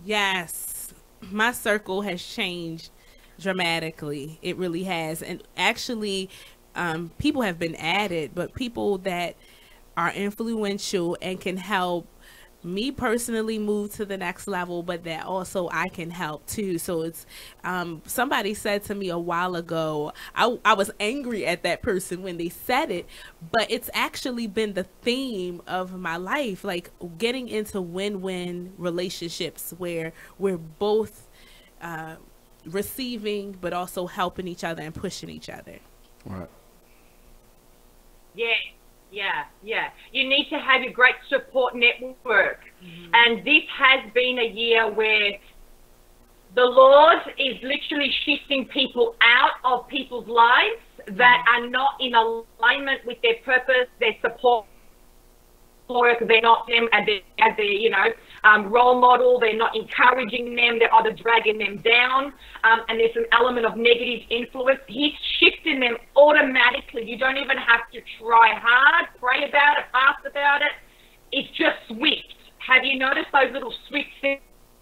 Yes, my circle has changed dramatically. It really has. And actually, people have been added, but people that are influential and can help me personally move to the next level, but that also I can help too. So it's somebody said to me a while ago, I was angry at that person when they said it, but it's actually been the theme of my life, like getting into win-win relationships where we're both receiving but also helping each other and pushing each other. Right. Yeah. You need to have a great support network. And this has been a year where the Lord is literally shifting people out of people's lives that are not in alignment with their purpose, their support work. They're not them as their role model. They're not encouraging them. They're either dragging them down. And there's an element of negative influence. He's shifting them automatically. You don't even have to try hard, pray about it, fast about it. It's just swift. Have you noticed those little swift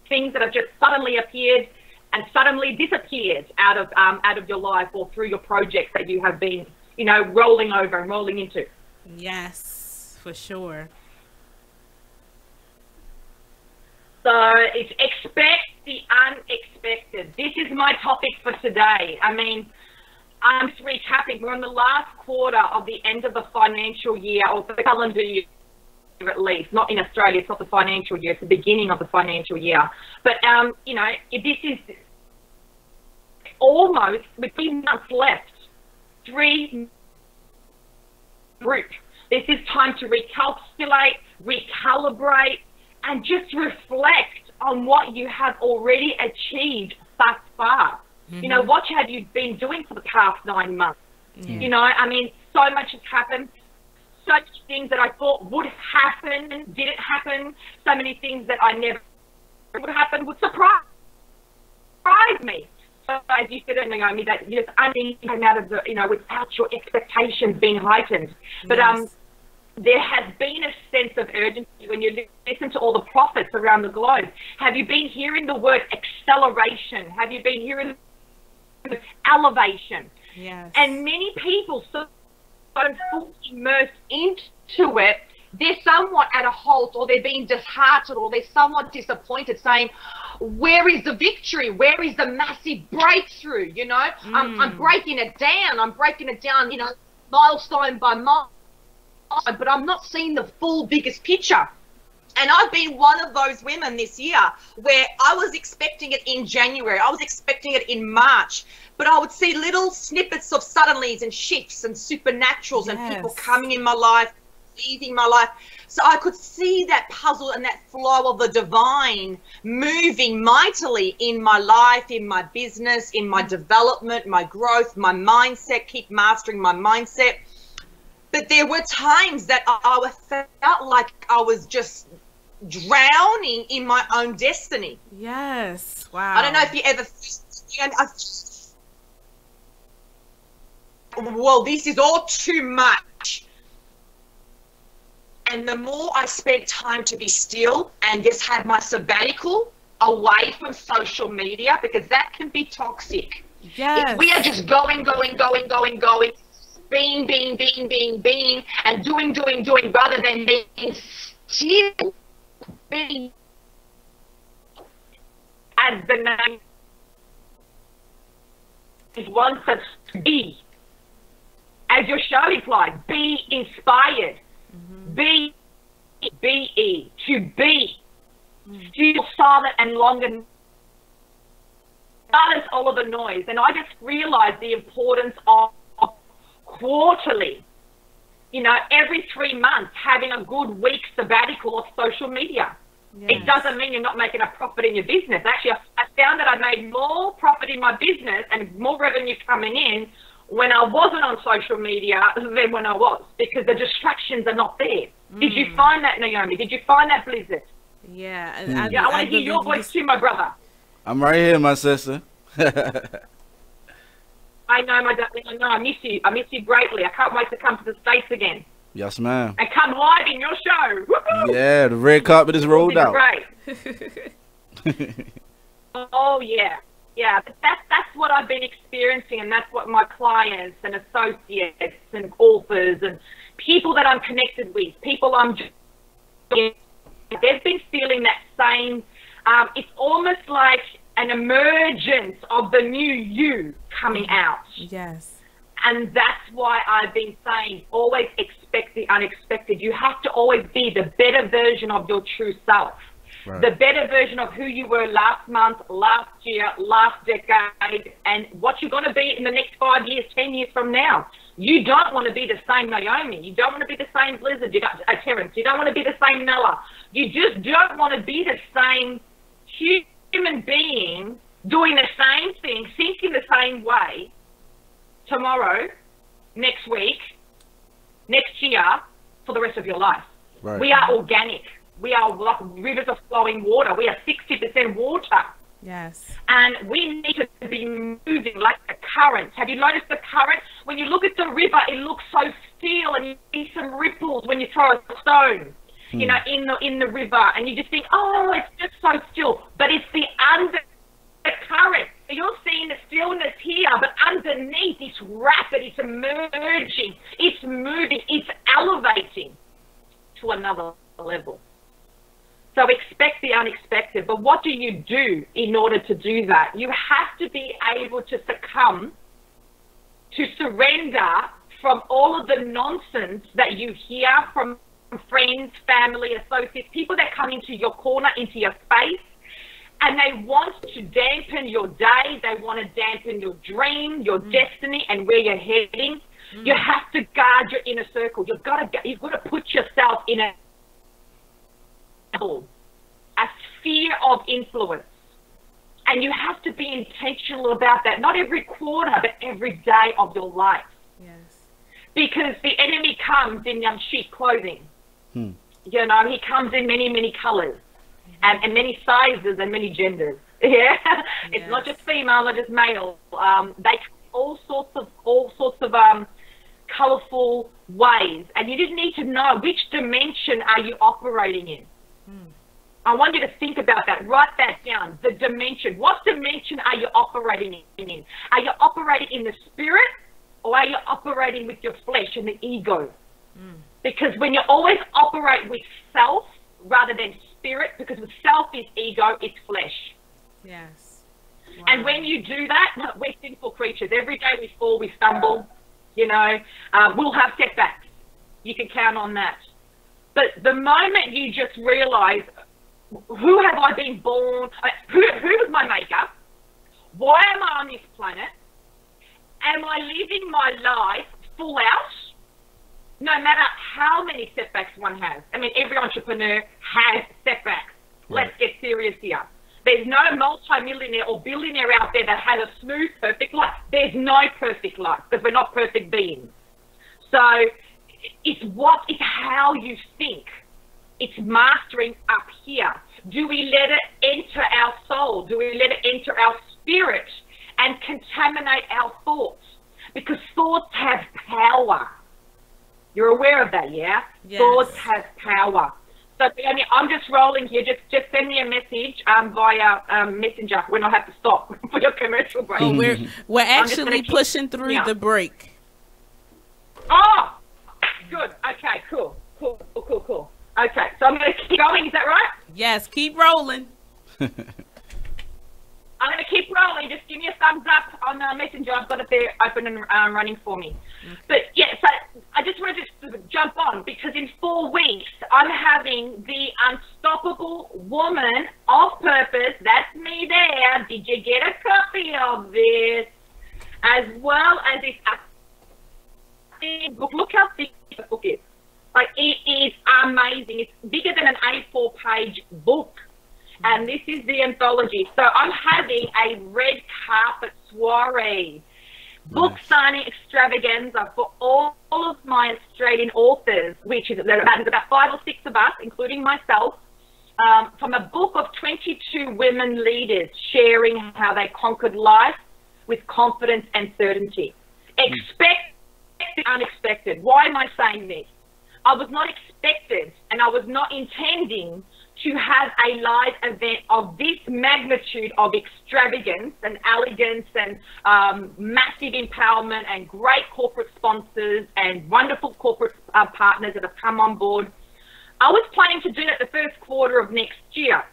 things that have just suddenly appeared and suddenly disappeared out of your life or through your projects that you have been, rolling over and rolling into? Yes, for sure. So it's expect the unexpected. This is my topic for today. I mean, I'm just recapping. We're on the last quarter of the end of the financial year, or the calendar year at least. Not in Australia, it's not the financial year, it's the beginning of the financial year. But, this is almost, with 3 months left, 3 group. This is time to recalculate, recalibrate, and just reflect on what you have already achieved thus far. What have you been doing for the past 9 months? So much has happened. So many things that I thought would happen didn't happen. So many things that I never would happen would surprise me. So as you said, Naomi, that you just only came out of the, without your expectations being heightened. But there has been a sense of urgency when you listen to all the prophets around the globe. Have you been hearing the word acceleration? Have you been hearing the word elevation? Yes. And many people so fully immersed into it, they're somewhat at a halt, or they're being disheartened, or they're somewhat disappointed, saying, where is the victory? Where is the massive breakthrough? You know, I'm breaking it down. I'm breaking it down, you know, milestone by milestone, but I'm not seeing the full biggest picture. And I've been one of those women this year where I was expecting it in January. I was expecting it in March. But I would see little snippets of suddenlies and shifts and supernaturals and people coming in my life, leaving my life. So I could see that puzzle and that flow of the divine moving mightily in my life, in my business, in my development, my growth, my mindset, keep mastering my mindset. But there were times that I felt like I was just drowning in my own destiny. Yes. Wow. I don't know if you ever, well, this is all too much. And the more I spent time to be still and just had my sabbatical away from social media, because that can be toxic. Yes. If we are just going, being, and doing, rather than being still, being, as the name is one such be, as your show implies, be inspired, be, to be, still, silent and longer, silence all of the noise. And I just realized the importance of quarterly, you know, every 3 months having a good week sabbatical of social media. Yes. It doesn't mean you're not making a profit in your business. Actually, I found that I made more profit in my business and more revenue coming in when I wasn't on social media than when I was, because the distractions are not there. Did you find that, Naomi? Did you find that, Blizzard? Yeah. I want to hear your voice too, my brother. I'm right here, my sister. I know, my darling. I know. I miss you. I miss you greatly. I can't wait to come to the States again. Yes, ma'am. And come live in your show. Woo-hoo! Yeah, the red carpet is rolled out. Great. Oh, yeah. Yeah, but that's what I've been experiencing, and that's what my clients and associates and authors and people that I'm connected with, people I'm just, they've been feeling that same, it's almost like an emergence of the new you coming out. Yes. And that's why I've been saying, always expect the unexpected. You have to always be the better version of your true self. Right. The better version of who you were last month, last year, last decade, and what you're going to be in the next 5 years, 10 years from now. You don't want to be the same Naomi. You don't want to be the same Blizzard, Terrence. You don't want to be the same Nella. You just don't want to be the same human being doing the same thing, thinking the same way tomorrow, next week, next year, for the rest of your life. Right. We are organic. We are like rivers of flowing water. We are 60% water. Yes. And we need to be moving like the current. Have you noticed the current? When you look at the river, it looks so still, and you see some ripples when you throw a stone, you know, in the river, and you just think, oh, it's just so still. But it's the undercurrent. You're seeing the stillness here, but underneath it's rapid, it's emerging, it's moving, it's elevating to another level. So expect the unexpected. But what do you do in order to do that? You have to be able to succumb, to surrender from all of the nonsense that you hear from friends, family, associates, people that come into your corner, into your space, and they want to dampen your day. They want to dampen your dream, your destiny, and where you're heading. You have to guard your inner circle. You've got to put yourself in a sphere of influence, and you have to be intentional about that. Not every quarter, but every day of your life. Yes. Because the enemy comes in sheep clothing. You know, he comes in many colors and many sizes and many genders. Yeah, it's not just female, not just male. They all sorts of colorful ways. And you just need to know which dimension are you operating in. I want you to think about that. Write that down. The dimension. What dimension are you operating in? Are you operating in the spirit, or are you operating with your flesh and the ego? Because when you always operate with self rather than spirit, because with self is ego, it's flesh. Yes. Wow. And when you do that, we're sinful creatures. Every day we fall, we stumble, you know. We'll have setbacks. You can count on that. But the moment you just realize, who have I been born? Who was my maker? Why am I on this planet? Am I living my life full out? No matter how many setbacks one has. I mean, every entrepreneur has setbacks. Right. Let's get serious here. There's no multi-millionaire or billionaire out there that has a smooth, perfect life. There's no perfect life because we're not perfect beings. So it's how you think. It's mastering up here. Do we let it enter our soul? Do we let it enter our spirit and contaminate our thoughts? Because thoughts have power. You're aware of that, yeah? Yes. Thoughts have power. So I'm just rolling here. Just send me a message via Messenger when I have to stop for your commercial break. Oh, we're actually pushing through the break. Oh, good. Okay, cool. Okay, so I'm going to keep going. Is that right? Yes, keep rolling. I'm going to keep rolling. Just give me a thumbs up on the Messenger. I've got it there open and running for me. Okay. But yeah, so I just wanted to jump on because in 4 weeks, I'm having the Unstoppable Woman of Purpose. That's me there. Did you get a copy of this? As well as this book. Look how thick the book is. Like, it is amazing. It's bigger than an A4 page book. And this is the anthology. So I'm having a red carpet soiree. Book signing extravaganza for all of my Australian authors, which is about 5 or 6 of us, including myself, from a book of 22 women leaders sharing how they conquered life with confidence and certainty. Expect the unexpected. Why am I saying this? I was not expected and I was not intending to have a live event of this magnitude of extravagance and elegance and massive empowerment and great corporate sponsors and wonderful corporate partners that have come on board. I was planning to do it the first quarter of next year,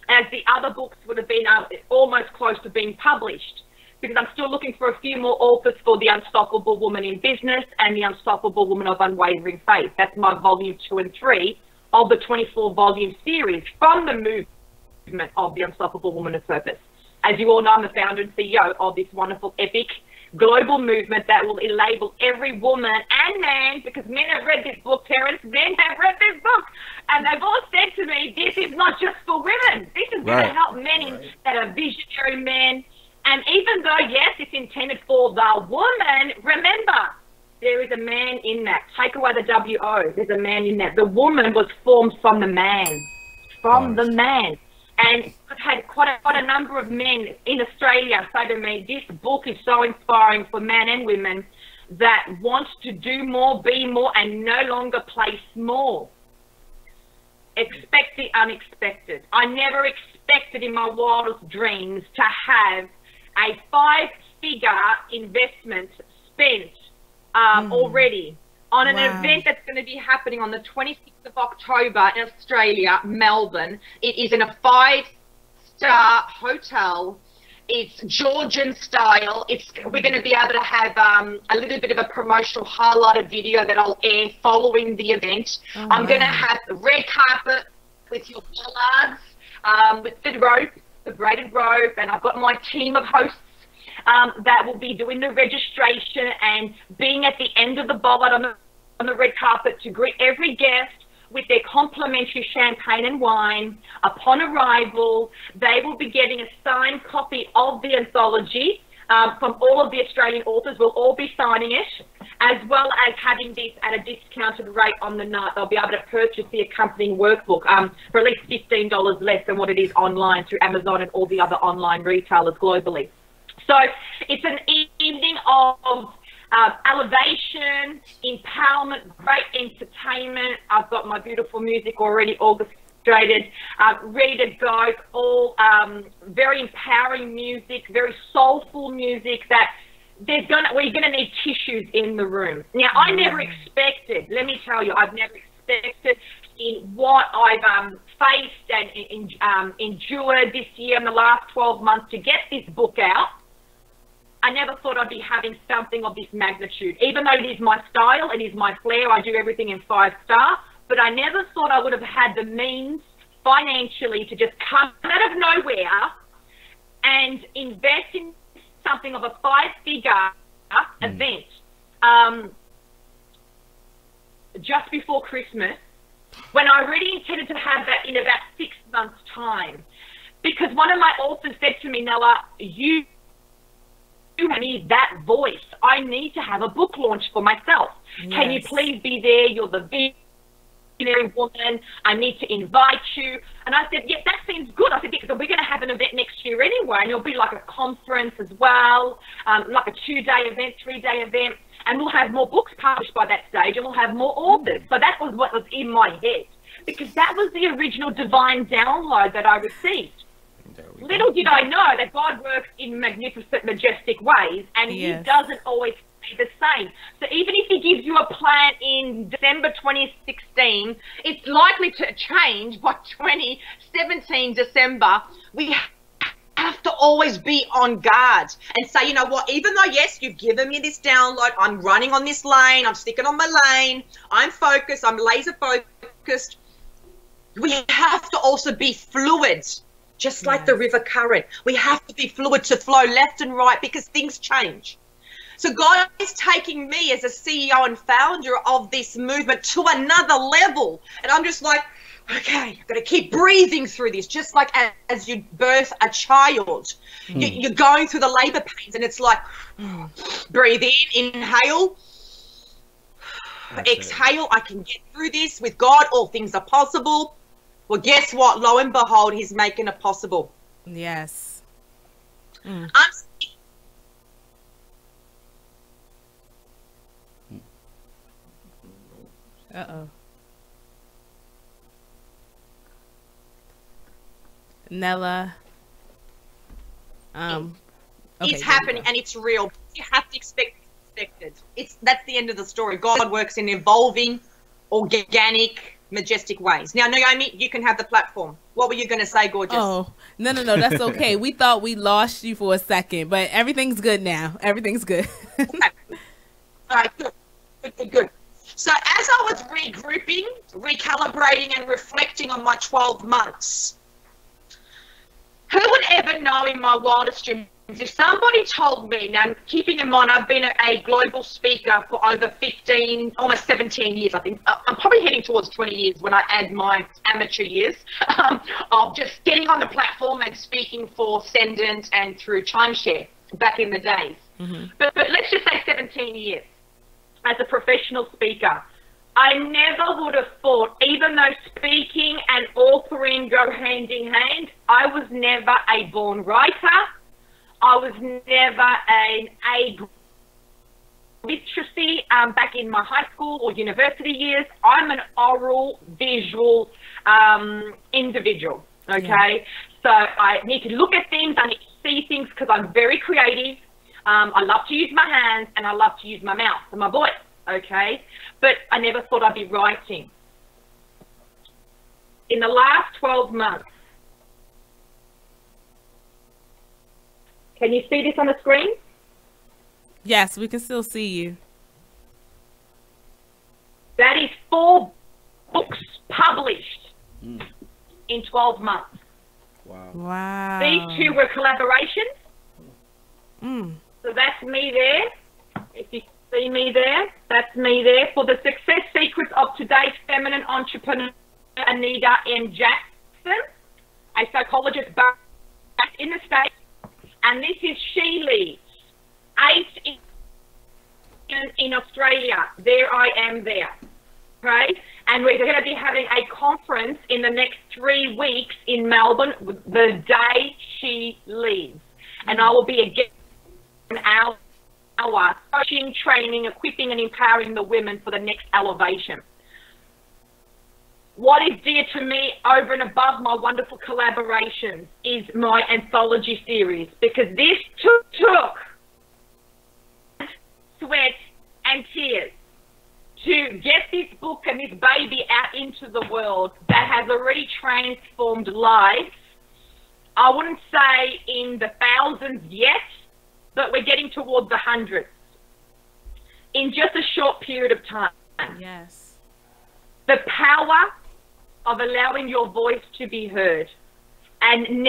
as the other books would have been almost close to being published, because I'm still looking for a few more authors for The Unstoppable Woman in Business and The Unstoppable Woman of Unwavering Faith. That's my volume 2 and 3 of the 24-volume series from the movement of The Unstoppable Woman of Purpose. As you all know, I'm the founder and CEO of this wonderful, epic, global movement that will enable every woman and man, because men have read this book, Terrence, men have read this book, and they've all said to me, this is not just for women. This is going to help men that are visionary men. And even though, yes, it's intended for the woman, remember, there is a man in that. Take away the W-O. There's a man in that. The woman was formed from the man. From the man. And I've had quite a number of men in Australia say to me, this book is so inspiring for men and women that want to do more, be more, and no longer play small. Expect the unexpected. I never expected in my wildest dreams to have a 5-figure investment spent already on an event that's going to be happening on the 26th of October in Australia, Melbourne. It is in a 5-star hotel. It's Georgian style. We're going to be able to have a little bit of a promotional highlighted video that I'll air following the event. I'm going to have the red carpet with your bollards, with the rope, the braided rope, and I've got my team of hosts that will be doing the registration and being at the end of the bollard on the red carpet to greet every guest with their complimentary champagne and wine. Upon arrival, they will be getting a signed copy of the anthology from all of the Australian authors. We'll all be signing it, as well as having this at a discounted rate on the night. They'll be able to purchase the accompanying workbook for at least $15 less than what it is online through Amazon and all the other online retailers globally. So it's an evening of elevation, empowerment, great entertainment. I've got my beautiful music already orchestrated, ready to go. All very empowering music, very soulful music that we're gonna need tissues in the room. Now, I never expected, let me tell you, I've never expected in what I've faced and endured this year in the last 12 months to get this book out. I never thought I'd be having something of this magnitude. Even though it is my style, it is my flair, I do everything in 5-star, but I never thought I would have had the means financially to just come out of nowhere and invest in something of a 5-figure event just before Christmas, when I really intended to have that in about 6 months' time. Because one of my authors said to me, Nella, you need that voice. I need to have a book launch for myself. Yes. Can you please be there? You're the visionary woman. I need to invite you. And I said, yeah, that seems good. I said, because we're going to have an event next year anyway, and it'll be like a conference as well, like a 2-day event, 3-day event, and we'll have more books published by that stage, and we'll have more authors. So that was what was in my head, because that was the original divine download that I received. Little did I know that God works in magnificent, majestic ways, and He doesn't always be the same. So even if He gives you a plan in December 2016, it's likely to change by 2017 December. We have to always be on guard and say, you know what, even though, yes, you've given me this download, I'm running on this lane, I'm sticking on my lane, I'm focused, I'm laser focused. We have to also be fluid. Just like the river current. We have to be fluid to flow left and right because things change. So God is taking me as a CEO and founder of this movement to another level. And I'm just like, okay, I've got to keep breathing through this. Just like as you birth a child, you're going through the labor pains and it's like, breathe in, inhale, exhale. I can get through this. With God, all things are possible. Well, guess what? Lo and behold, He's making it possible. Yes. Uh-oh. Nella. Okay, it's happening and it's real. You have to expect it. That's the end of the story. God works in evolving, organic, majestic ways. Now, Naomi, you can have the platform. What were you going to say, gorgeous? Oh, no, that's okay. We thought we lost you for a second, but everything's good now. Everything's good. Okay. All right, good. So as I was regrouping, recalibrating, and reflecting on my 12 months, who would ever know in my wildest dreams, if somebody told me, now keeping in mind I've been a global speaker for over 15, almost 17 years, I think. I'm probably heading towards 20 years when I add my amateur years of just getting on the platform and speaking for Sendent and through Timeshare back in the days. But let's just say 17 years as a professional speaker. I never would have thought, even though speaking and authoring go hand in hand, I was never a born writer. I was never an A literacy back in my high school or university years. I'm an oral, visual individual, okay? So I need to look at things, I need to see things because I'm very creative. I love to use my hands and I love to use my mouth and my voice, okay? But I never thought I'd be writing. In the last 12 months, can you see this on the screen? Yes, we can still see you. That is 4 books published in 12 months. Wow. These 2 were collaborations. So that's me there. If you see me there, that's me there. For the success secrets of today's feminine entrepreneur, Anita M. Jackson, a psychologist back in the States. And this is She Leads, 8 in Australia. There I am there, right? And we're going to be having a conference in the next 3 weeks in Melbourne, the day she leaves. And I will be an hour coaching, training, equipping, and empowering the women for the next elevation. What is dear to me over and above my wonderful collaborations is my anthology series, because this took sweat and tears to get this book and this baby out into the world that has already transformed lives. I wouldn't say in the thousands yet, but we're getting towards the hundreds in just a short period of time. Yes. The power of allowing your voice to be heard and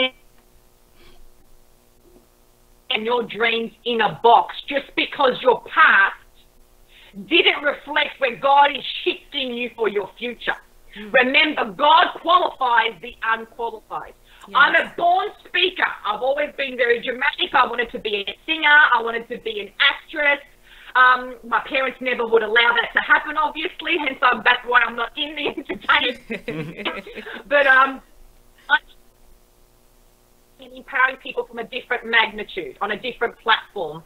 your dreams in a box just because your past didn't reflect where God is shifting you for your future. Remember, God qualifies the unqualified. Yes. I'm a born speaker. I've always been very dramatic. I wanted to be a singer. I wanted to be an actress. My parents never would allow that to happen, obviously, hence that's why I'm not in the entertainment. But I'm empowering people from a different magnitude, on a different platform.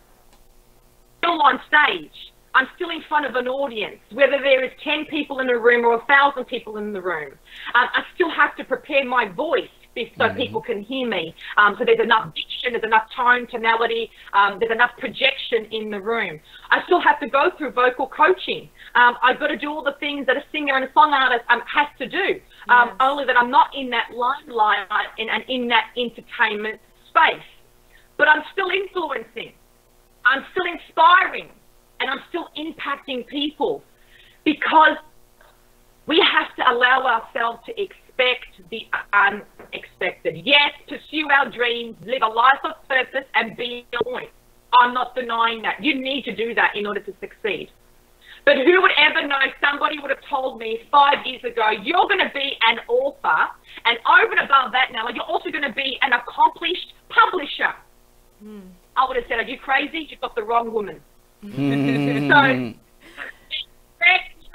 Still on stage. I'm still in front of an audience, whether there is 10 people in a room or 1,000 people in the room. I still have to prepare my voice so people can hear me. So there's enough diction, there's enough tone, tonality, there's enough projection in the room. I still have to go through vocal coaching. I've got to do all the things that a singer and a song artist has to do. Only that I'm not in that limelight and in that entertainment space. But I'm still influencing. I'm still inspiring. And I'm still impacting people, because we have to allow ourselves to expect the unexpected. Yes, pursue our dreams, live a life of purpose, and be a point. I'm not denying that. You need to do that in order to succeed. But who would ever know? Somebody would have told me 5 years ago, you're going to be an author, and over and above that, Nella, you're also going to be an accomplished publisher. I would have said, are you crazy? You've got the wrong woman. So,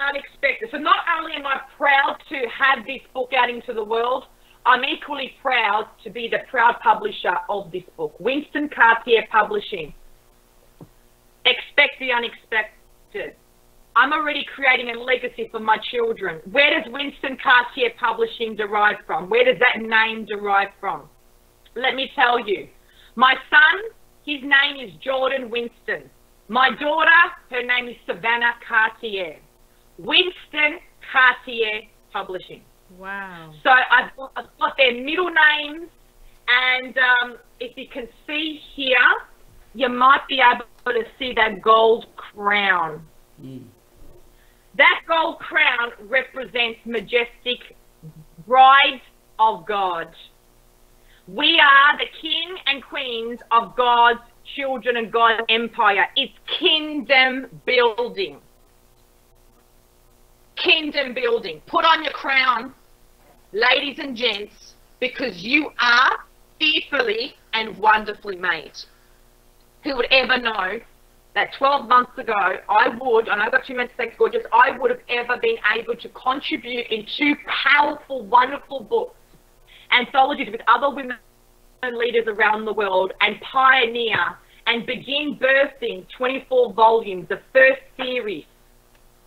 unexpected. So not only am I proud to have this book out into the world, I'm equally proud to be the proud publisher of this book. Winston Cartier Publishing. Expect the unexpected. I'm already creating a legacy for my children. Where does Winston Cartier Publishing derive from? Where does that name derive from? Let me tell you. My son, his name is Jordan Winston. My daughter, her name is Savannah Cartier. Winston Cartier Publishing. Wow. So I've got their middle names, and if you can see here, you might be able to see that gold crown. That gold crown represents majestic bride of God. We are the king and queens of God's children and God's empire. It's kingdom building. Kingdom building. Put on your crown, ladies and gents, because you are fearfully and wonderfully made. Who would ever know that 12 months ago, I know I've got 2 minutes to say gorgeous, I would have ever been able to contribute in 2 powerful, wonderful books, anthologies with other women leaders around the world, and pioneer and begin birthing 24 volumes, the first series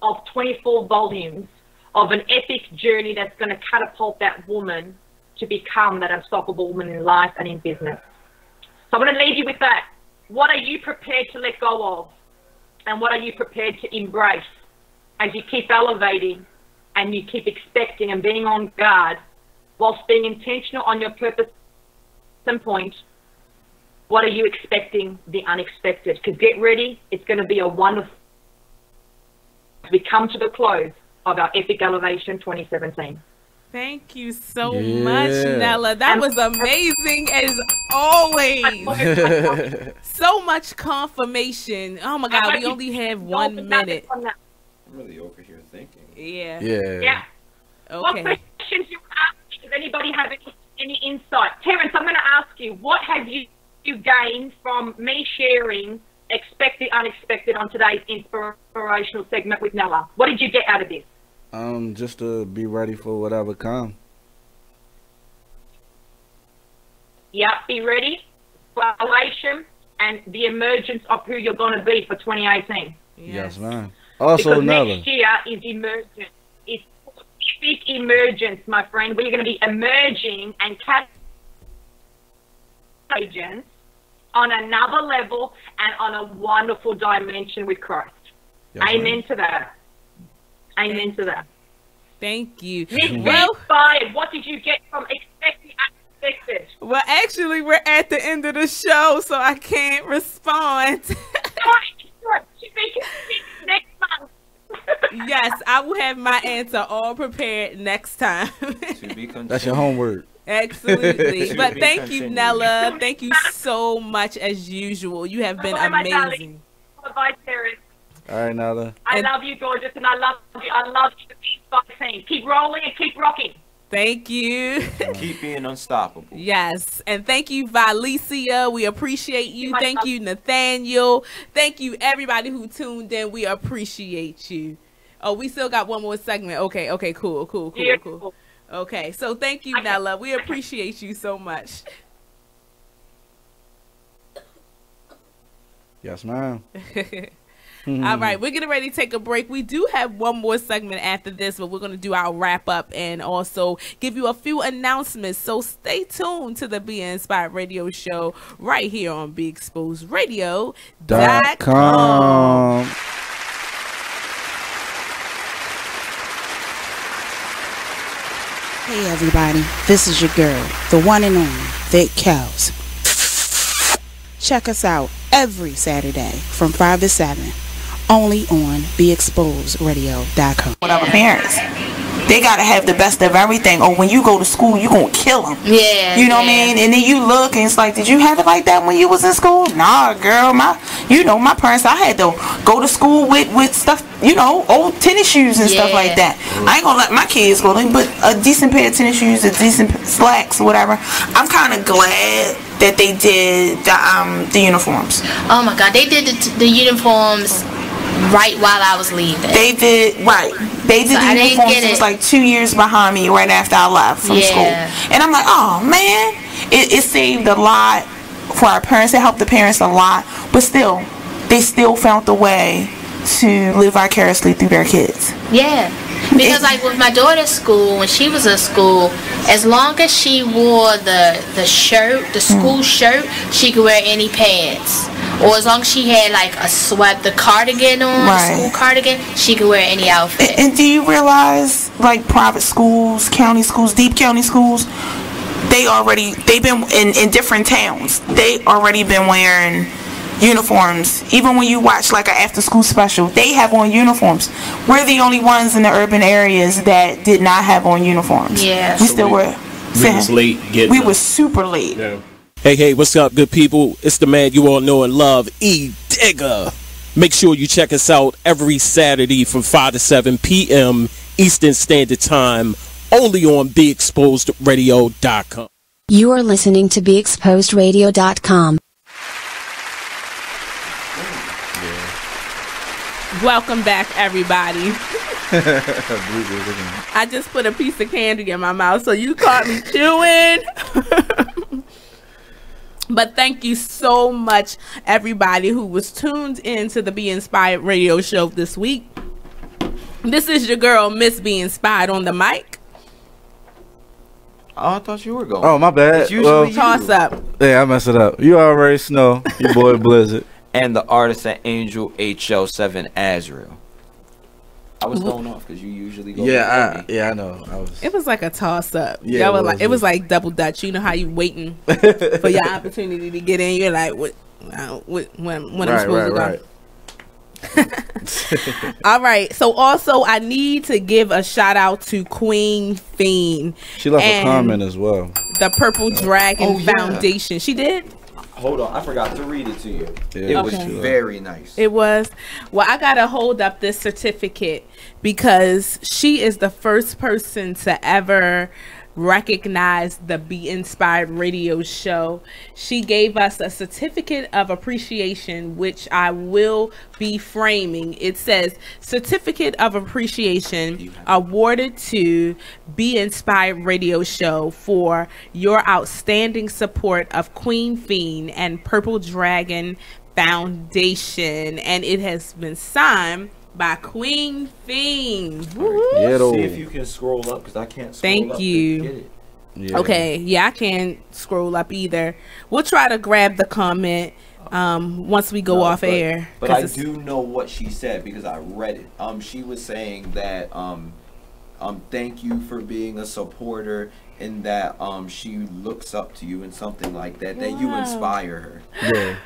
of 24 volumes of an epic journey that's going to catapult that woman to become that unstoppable woman in life and in business. So I'm going to leave you with that. What are you prepared to let go of? And what are you prepared to embrace as you keep elevating and you keep expecting and being on guard whilst being intentional on your purpose and point? What are you expecting the unexpected? Because get ready, it's going to be a wonderful... We come to the close of our Epic Elevation 2017. Thank you so much, Nella. That was amazing as always. So much confirmation. Oh my God, we only have 1 minute. I'm really over here thinking. Yeah. Yeah. Okay. What questions you ask? Does anybody have any insight? Terrence, I'm going to ask you, what have you gained from me sharing Expect the Unexpected on today's inspirational segment with Nella? What did you get out of this? Just to be ready for whatever comes. Yep, be ready for elevation. and the emergence of who you're going to be for 2018. Yes, man. Also, because Nella. next year is emergence. It's big emergence, my friend. We're going to be emerging and agents on another level and on a wonderful dimension with Christ. Yes, Amen to that. Amen to that. Thank you. Miss Inspired, what did you get from expecting unexpected? Well, actually, we're at the end of the show, so I can't respond. Next month. Yes, I will have my answer all prepared next time. That's your homework. Absolutely. But thank you, Nella. Thank you so much as usual. You have been amazing. Bye, Terry. All right, Nella. I love you, gorgeous, and I love you. I love you, the team. Keep rolling and keep rocking. Thank you. Keep being unstoppable. Yes. And thank you, Violesia. We appreciate you. Thank you, Nathaniel. Thank you, everybody who tuned in. We appreciate you. Oh, we still got one more segment. Okay, cool. Okay, so thank you, Nella. We appreciate you so much. Yes, ma'am. All right, we're getting ready to take a break. We do have one more segment after this, but we're going to do our wrap up and also give you a few announcements. So stay tuned to the Be Inspired Radio Show right here on BeExposedRadio.com. Hey everybody, this is your girl, the one and only Thick Cows. Check us out every Saturday from 5 to 7, only on BeExposedRadio.com. Whatever parents, they gotta have the best of everything. Or when you go to school, you gonna kill them. Yeah, you know what I mean. And then you look and it's like, did you have it like that when you was in school? Nah, girl. My parents, I had to go to school with stuff, old tennis shoes and stuff like that. I ain't gonna let my kids go, but a decent pair of tennis shoes, a decent slacks, whatever. I'm kind of glad that they did the uniforms. Oh my God, they did the uniforms right while I was leaving. They did the uniforms. It was like 2 years behind me right after I left from school. And I'm like, oh man, it saved a lot for our parents. It helped the parents a lot. But still, they still found the way to live vicariously through their kids. Yeah. Because like with my daughter's school, when she was in school, as long as she wore the shirt, the school shirt, she could wear any pants. Or as long as she had like the cardigan on, school cardigan, she could wear any outfit. And do you realize, like private schools, county schools, deep county schools, they've been in different towns. They already been wearing uniforms. Even when you watch like an after school special, they have on uniforms. We're the only ones in the urban areas that did not have on uniforms. Yeah. We still were. We was late getting We were super late. Yeah. Hey, what's up, good people? It's the man you all know and love, E. Digger. Make sure you check us out every Saturday from 5 to 7 p.m. Eastern Standard Time, only on BeExposedRadio.com. You are listening to BeExposedRadio.com. Welcome back, everybody. I just put a piece of candy in my mouth, so you caught me chewing. But thank you so much, everybody who was tuned in to the Be Inspired Radio Show this week. This is your girl, Miss Be Inspired, on the mic. Oh, I thought you were going. Oh, my bad. Well, toss up. Yeah, I messed it up. You already know. Your boy Blizzard. And the artist at Angel HL7 Azrael. I was going off because you usually go. Yeah, I know. It was like a toss up. Yeah, it was like double dutch. You know how you waiting for your opportunity to get in. You're like, when I'm supposed to go. All right. So also, I need to give a shout out to Queen Fiend. She left a comment as well. The Purple Dragon Foundation. She did. Hold on, I forgot to read it to you. Yeah, it was very nice. It was. Well, I gotta hold up this certificate because she is the first person to ever recognized the Be Inspired Radio Show. She gave us a certificate of appreciation, which I will be framing. It says, Certificate of Appreciation awarded to Be Inspired Radio Show for your outstanding support of Queen Fiend and Purple Dragon Foundation. And it has been signed by Queen Fiend. Right. See if you can scroll up, because I can't scroll Thank up you. to get it. Yeah. Okay, yeah, I can't scroll up either. We'll try to grab the comment once we go off air. But I do know what she said because I read it. She was saying that thank you for being a supporter, and that she looks up to you and something like that, that you inspire her. Yeah.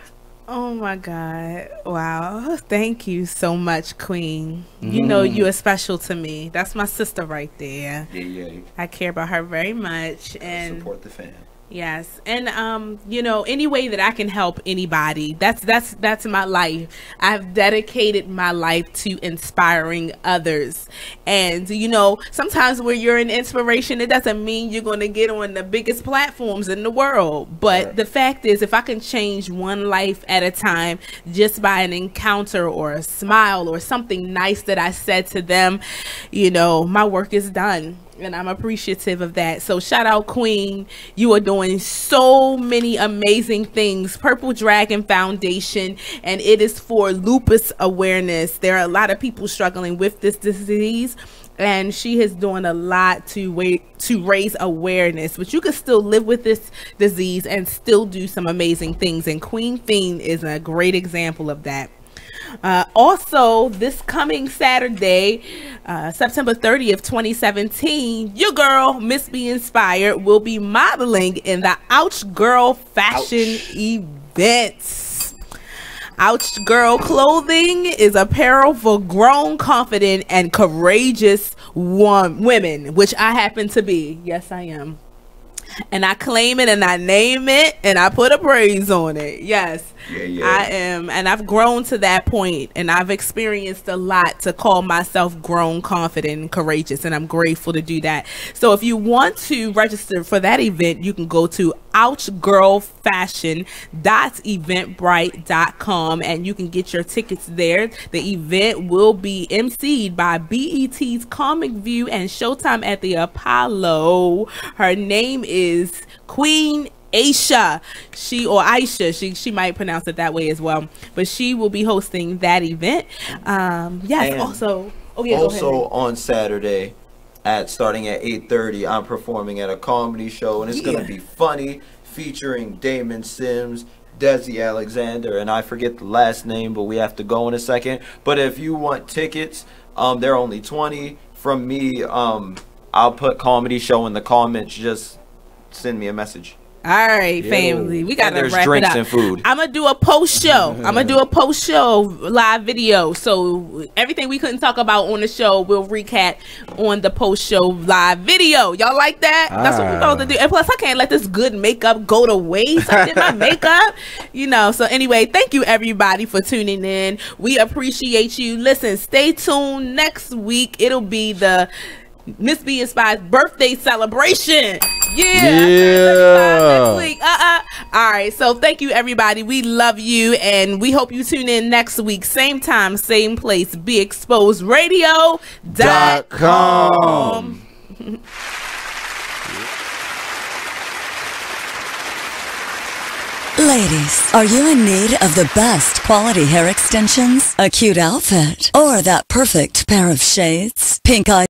Oh my God. Wow. Thank you so much, Queen. You know you are special to me. That's my sister right there. Yeah. I care about her very much. And support the fam. Yes. And you know, any way that I can help anybody, that's my life. I've dedicated my life to inspiring others. And you know, sometimes when you're an inspiration, it doesn't mean you're going to get on the biggest platforms in the world. But the fact is, if I can change one life at a time just by an encounter or a smile or something nice that I said to them, you know, my work is done. And I'm appreciative of that. So shout out, Queen. You are doing so many amazing things. Purple Dragon Foundation, and it is for lupus awareness. There are a lot of people struggling with this disease, and she is doing a lot to raise awareness. But you can still live with this disease and still do some amazing things. And Queen Fiend is a great example of that. Also, this coming Saturday, September 30th, 2017, your girl, Miss Be Inspired, will be modeling in the Ouch Girl fashion events. Ouch Girl clothing is apparel for grown, confident, and courageous women, which I happen to be. Yes, I am. And I claim it, and I name it, and I put a praise on it. Yes, I am. And I've grown to that point, and I've experienced a lot to call myself grown, confident, and courageous, and I'm grateful to do that. So if you want to register for that event, you can go to ouchgirlfashion.eventbrite.com, and you can get your tickets there. The event will be emceed by BET's Comic View and Showtime at the Apollo. Her name is Queen Aisha. She might pronounce it that way as well, but she will be hosting that event. Yes. And also on Saturday, starting at 8:30, I'm performing at a comedy show, and it's gonna be funny, featuring Damon Sims, Desi Alexander, and I forget the last name, but we have to go in a second. But if you want tickets, they're only $20 from me. I'll put comedy show in the comments. Just send me a message. All right, family. We gotta there's wrap drinks it up. And food. I'm gonna do a post show. Live video. So everything we couldn't talk about on the show, we'll recap on the post show live video. Y'all like that? That's what we're supposed to do. And plus, I can't let this good makeup go to waste. I did my makeup, you know. So anyway, thank you everybody for tuning in. We appreciate you. Listen, stay tuned. Next week it'll be the Miss Be Inspired's birthday celebration. Next week. All right, so thank you everybody. We love you, and we hope you tune in next week, same time, same place. BeExposedRadio.com. Ladies, are you in need of the best quality hair extensions, a cute outfit, or that perfect pair of shades? Pink eye